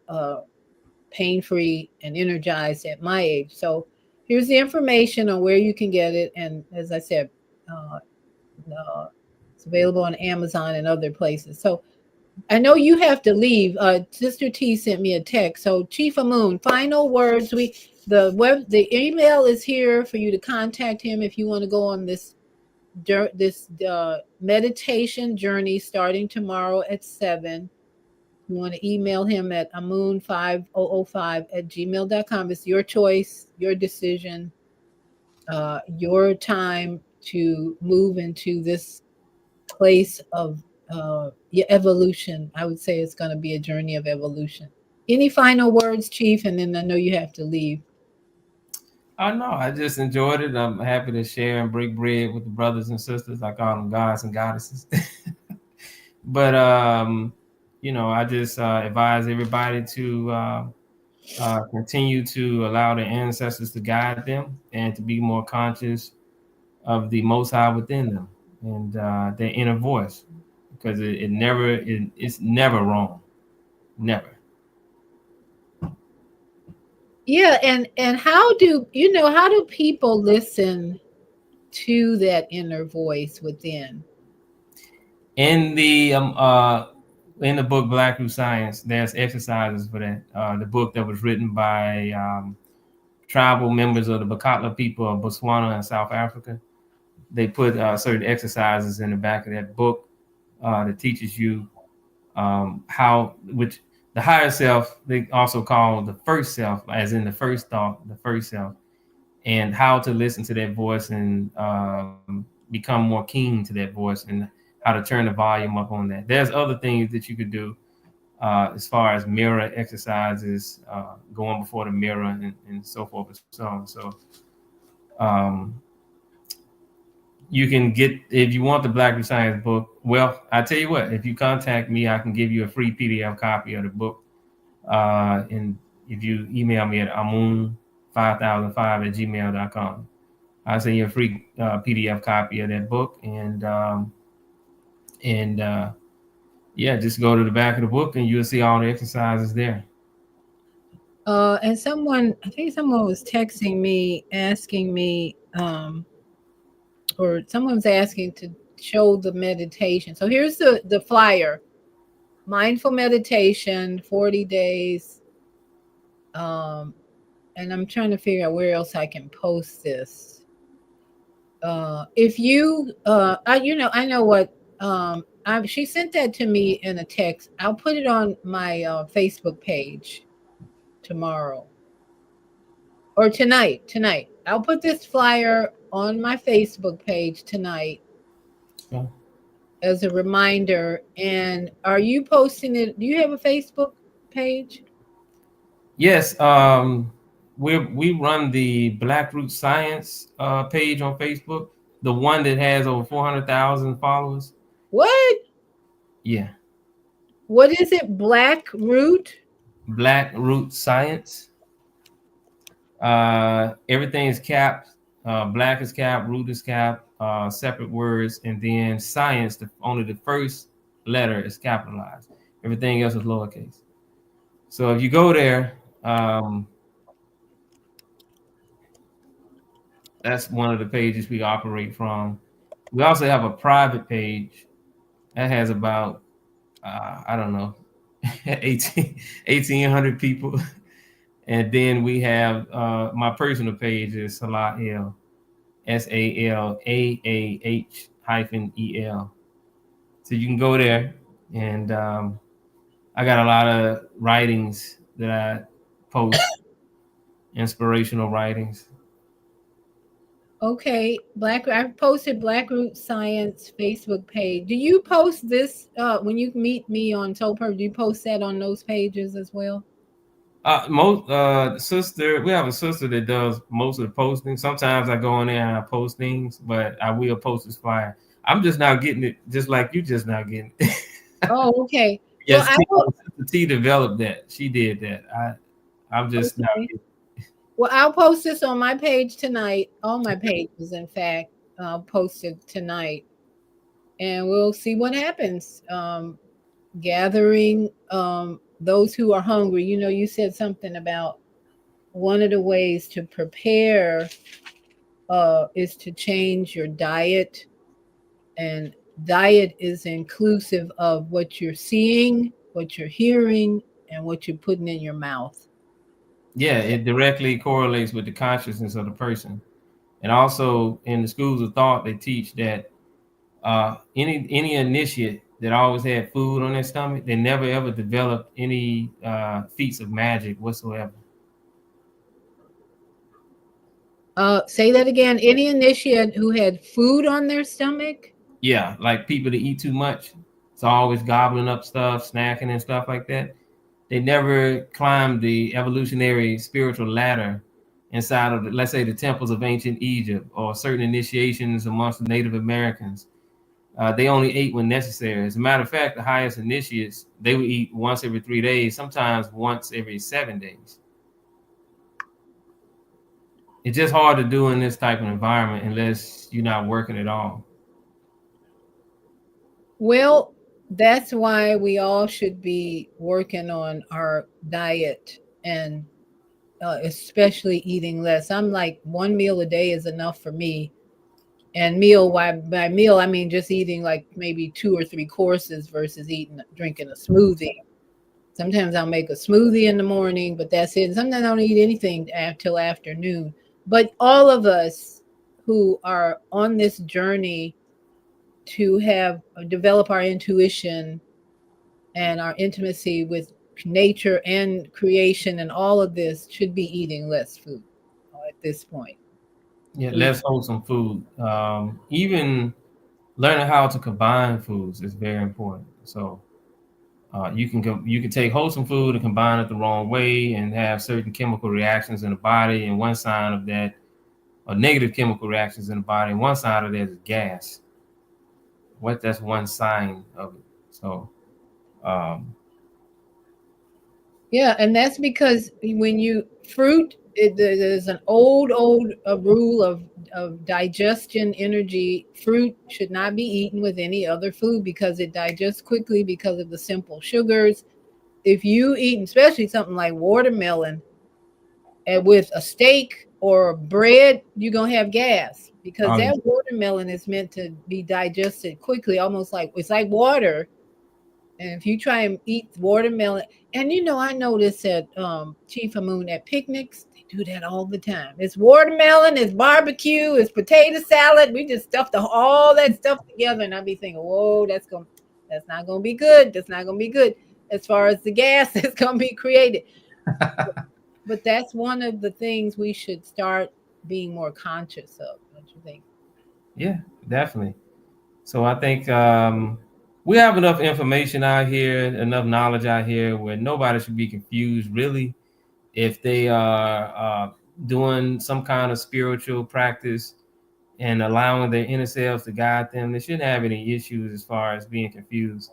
pain free and energized at my age. So here's the information on where you can get it. And as I said, uh, it's available on Amazon and other places. So I know you have to leave. Sister T sent me a text. So Chief Amun, final words. The email is here for you to contact him if you want to go on this meditation journey starting tomorrow at 7. You want to email him at amun5005@gmail.com. It's your choice, your decision, your time to move into this place of evolution. I would say it's going to be a journey of evolution. Any final words, Chief? And then I know you have to leave. Oh no, I just enjoyed it. I'm happy to share and break bread with the brothers and sisters. I call them gods and goddesses. But I just advise everybody to continue to allow their ancestors to guide them and to be more conscious of the Most High within them and their inner voice, because it's never wrong, never. Yeah, and how do people listen to that inner voice within? In the book Black Root Science, there's exercises for that. The book that was written by tribal members of the Bakatla people of Botswana and South Africa. They put certain exercises in the back of that book that teaches you how, which the higher self, they also call the first self, as in the first thought, the first self, and how to listen to that voice and become more keen to that voice, and how to turn the volume up on that. There's other things that you could do as far as mirror exercises, going before the mirror and so forth and so on. So um, you can get, if you want the Black Root Science book, well, I tell you what, if you contact me, I can give you a free PDF copy of the book. And if you email me at amun5005@gmail.com, I'll send you a free PDF copy of that book. And yeah, just go to the back of the book and you'll see all the exercises there. And I think someone was texting me, asking me, or someone's asking to show the meditation. So here's the flyer: mindful meditation, 40 days. And I'm trying to figure out where else I can post this. If you, I know what. She sent that to me in a text. I'll put it on my Facebook page tomorrow or tonight. I'll put this flyer on my Facebook page tonight. Okay. as a reminder. And are you posting it? Do you have a Facebook page? Yes, we run the Black Root Science page on Facebook, the one that has over 400,000 followers. What? Yeah, What is it? Black Root? Black Root Science. Everything is capped. Black is capped, root is capped, separate words, and then science. Only the first letter is capitalized. Everything else is lowercase. So if you go there, that's one of the pages we operate from. We also have a private page that has about I don't know 1,800 people, and then we have my personal page is Salah L, SALAAH hyphen EL. So you can go there, and I got a lot of writings that I post, inspirational writings. Okay, I posted Black Root Science Facebook page. Do you post this when you meet me on Toper? Do you post that on those pages as well? Most sister, we have a sister that does most of the posting. Sometimes I go in there and I post things, but I will post this flyer. I'm just now getting it, just like you just now getting it. Oh, okay. Well, Yes, I will. Sister T developed that. She did that. I'm just now. Okay. Well, I'll post this on my page tonight. All my pages, in fact, I'll post it tonight, and we'll see what happens. Gathering those who are hungry. You know, you said something about one of the ways to prepare is to change your diet, and diet is inclusive of what you're seeing, what you're hearing, and what you're putting in your mouth. Yeah, it directly correlates with the consciousness of the person. And also in the schools of thought, they teach that any initiate that always had food on their stomach, they never ever developed any feats of magic whatsoever. Say that again. Any initiate who had food on their stomach? Yeah, like people that eat too much, it's always gobbling up stuff, snacking and stuff like that. They never climbed the evolutionary spiritual ladder inside of, let's say, the temples of ancient Egypt or certain initiations amongst the Native Americans. They only ate when necessary. As a matter of fact, the highest initiates, they would eat once every 3 days, sometimes once every 7 days. It's just hard to do in this type of environment unless you're not working at all. Well, that's why we all should be working on our diet and especially eating less. I'm like one meal a day is enough for me. And meal, why by meal I mean just eating like maybe two or three courses versus drinking a smoothie. Sometimes I'll make a smoothie in the morning, but that's it. Sometimes I don't eat anything till afternoon. But all of us who are on this journey to have develop our intuition and our intimacy with nature and creation and all of this should be eating less food at this point. Yeah, less wholesome food. Even learning how to combine foods is very important. So you can take wholesome food and combine it the wrong way and have certain chemical reactions in the body. And one sign of that, or negative chemical reactions in the body, and one side of that is gas. That's one sign of it. So um, Yeah, and that's because when you fruit, there's an old rule of digestion energy. Fruit should not be eaten with any other food because it digests quickly because of the simple sugars. If you eat, especially something like watermelon, and with a steak or bread, you're gonna have gas because oh, yeah. that watermelon is meant to be digested quickly, almost like it's like water. And if you try and eat watermelon, and you know, I notice at Chief Amun at picnics, they do that all the time. It's watermelon, it's barbecue, it's potato salad. We just stuffed all that stuff together, and I'd be thinking, whoa, that's not gonna be good. That's not gonna be good as far as the gas that's gonna be created. But that's one of the things we should start being more conscious of. Don't you think? Yeah, definitely. So I think we have enough information out here, enough knowledge out here where nobody should be confused, really, if they are doing some kind of spiritual practice and allowing their inner selves to guide them. They shouldn't have any issues as far as being confused.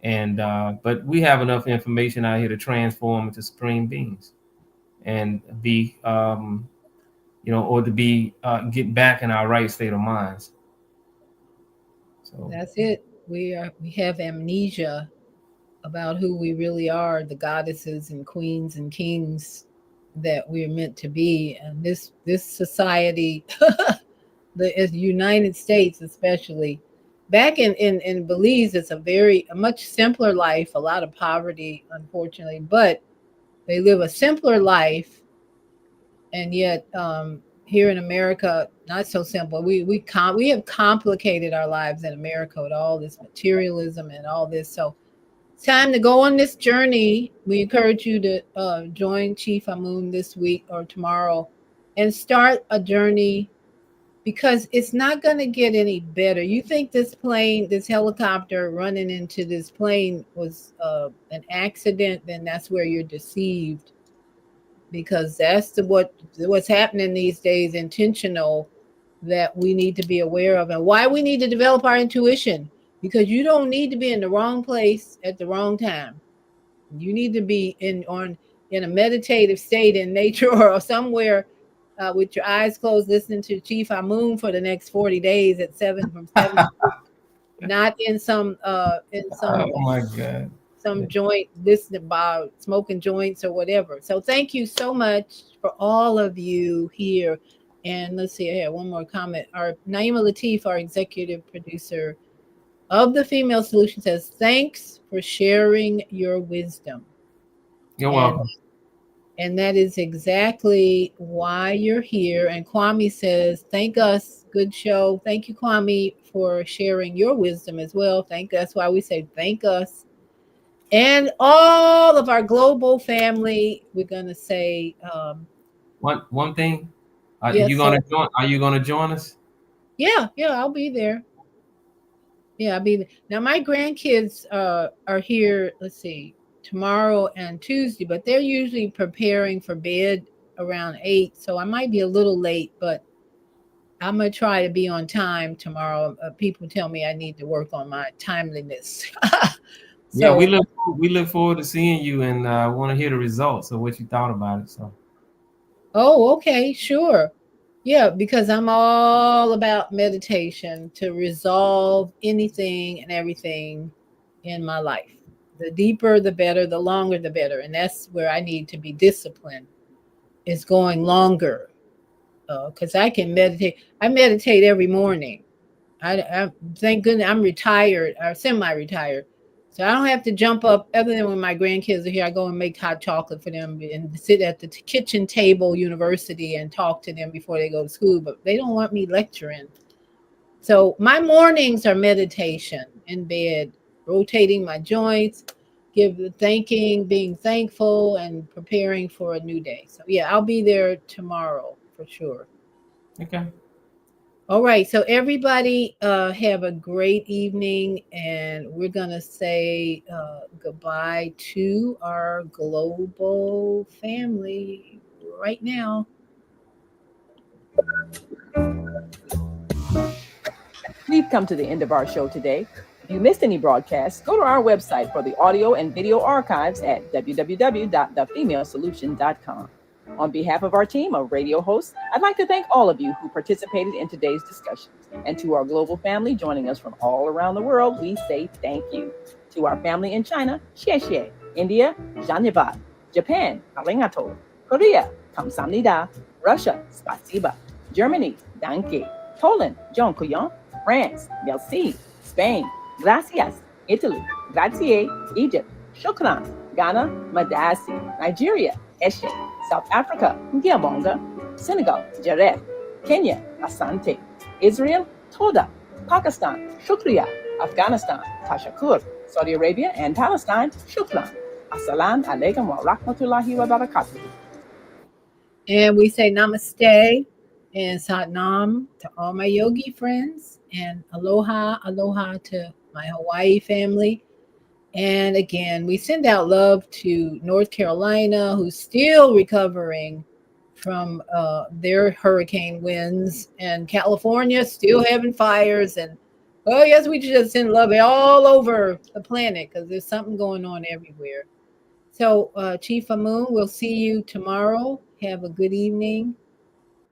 And but we have enough information out here to transform into supreme beings and be, or to be get back in our right state of minds. So That's it. We have amnesia about who we really are, the goddesses and queens and kings that we're meant to be. And this society, the United States especially, back in Belize, it's a much simpler life, a lot of poverty, unfortunately, but they live a simpler life. And yet here in America, not so simple. We have complicated our lives in America with all this materialism and all this. So it's time to go on this journey. We encourage you to join Chief Amun this week or tomorrow and start a journey, because it's not going to get any better. You think this helicopter running into this plane was an accident, then that's where you're deceived, because that's what's happening these days, intentional, that we need to be aware of, and why we need to develop our intuition, because you don't need to be in the wrong place at the wrong time. You need to be in a meditative state in nature or somewhere with your eyes closed, listening to Chief Amun for the next 40 days at 7 from 7 not in some oh my God, some joint listening about smoking joints or whatever. So thank you so much for all of you here. And let's see, I have one more comment. Our Naima Latif, our executive producer of the Female Solution, says, thanks for sharing your wisdom. You're welcome. And that is exactly why you're here. And Kwame says, thank us. Good show. Thank you, Kwame, for sharing your wisdom as well. That's why we say thank us. And all of our global family, we're going to say one thing. Yes, Are you gonna join us? Yeah, I'll be there. Yeah, I'll be there. Now my grandkids are here, let's see, tomorrow and Tuesday, but they're usually preparing for bed around 8, so I might be a little late, but I'm gonna try to be on time tomorrow. People tell me I need to work on my timeliness. So, yeah, we look forward to seeing you, and want to hear the results of what you thought about it. So. Oh, okay, sure. Yeah, because I'm all about meditation to resolve anything and everything in my life. The deeper, the better, the longer, the better. And that's where I need to be disciplined, is going longer. Because I can meditate. I meditate every morning. I thank goodness I'm retired or semi-retired. So I don't have to jump up. Other than when my grandkids are here, I go and make hot chocolate for them and sit at the kitchen table university and talk to them before they go to school. But they don't want me lecturing. So my mornings are meditation in bed, rotating my joints, being thankful, and preparing for a new day. So yeah, I'll be there tomorrow for sure. Okay. All right, so everybody have a great evening, and we're going to say goodbye to our global family right now. We've come to the end of our show today. If you missed any broadcasts, go to our website for the audio and video archives at www.thefemalesolution.com. On behalf of our team of radio hosts, I'd like to thank all of you who participated in today's discussions. And to our global family joining us from all around the world, we say thank you. To our family in China, xie xie. India, Dhanyavad. Japan, arigato. Korea, kamsamnida. Russia, spasiba. Germany, danke. Poland, dziękuję. France, merci. Spain, gracias. Italy, grazie. Egypt, shukran. Ghana, madasi. Nigeria, eshe. South Africa, Ngiyabonga. Senegal, Jaref. Kenya, Asante. Israel, Toda. Pakistan, Shukriya. Afghanistan, Tashakur. Saudi Arabia and Palestine, Shukran. Assalamu alaikum wa rahmatullahi wa barakatuh. And we say namaste. And Satnam to all my yogi friends, and aloha, aloha to my Hawaii family. And again, we send out love to North Carolina, who's still recovering from their hurricane winds, and California still having fires. And oh, yes, we just send love all over the planet because there's something going on everywhere. So, Chief Amun, we'll see you tomorrow. Have a good evening.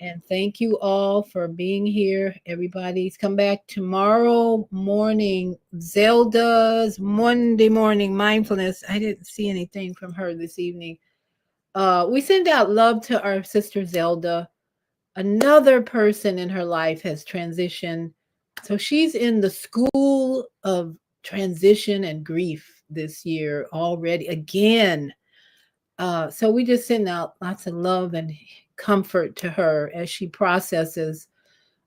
And thank you all for being here. Everybody's come back tomorrow morning. Zelda's Monday morning mindfulness. I didn't see anything from her this evening. We send out love to our sister Zelda. Another person in her life has transitioned. So she's in the school of transition and grief this year already. Again, so we just send out lots of love and comfort to her as she processes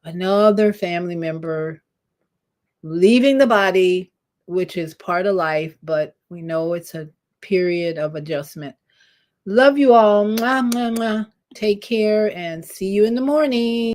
another family member leaving the body, which is part of life, but we know it's a period of adjustment. Love you all. Mwah, mwah, mwah. Take care and see you in the morning.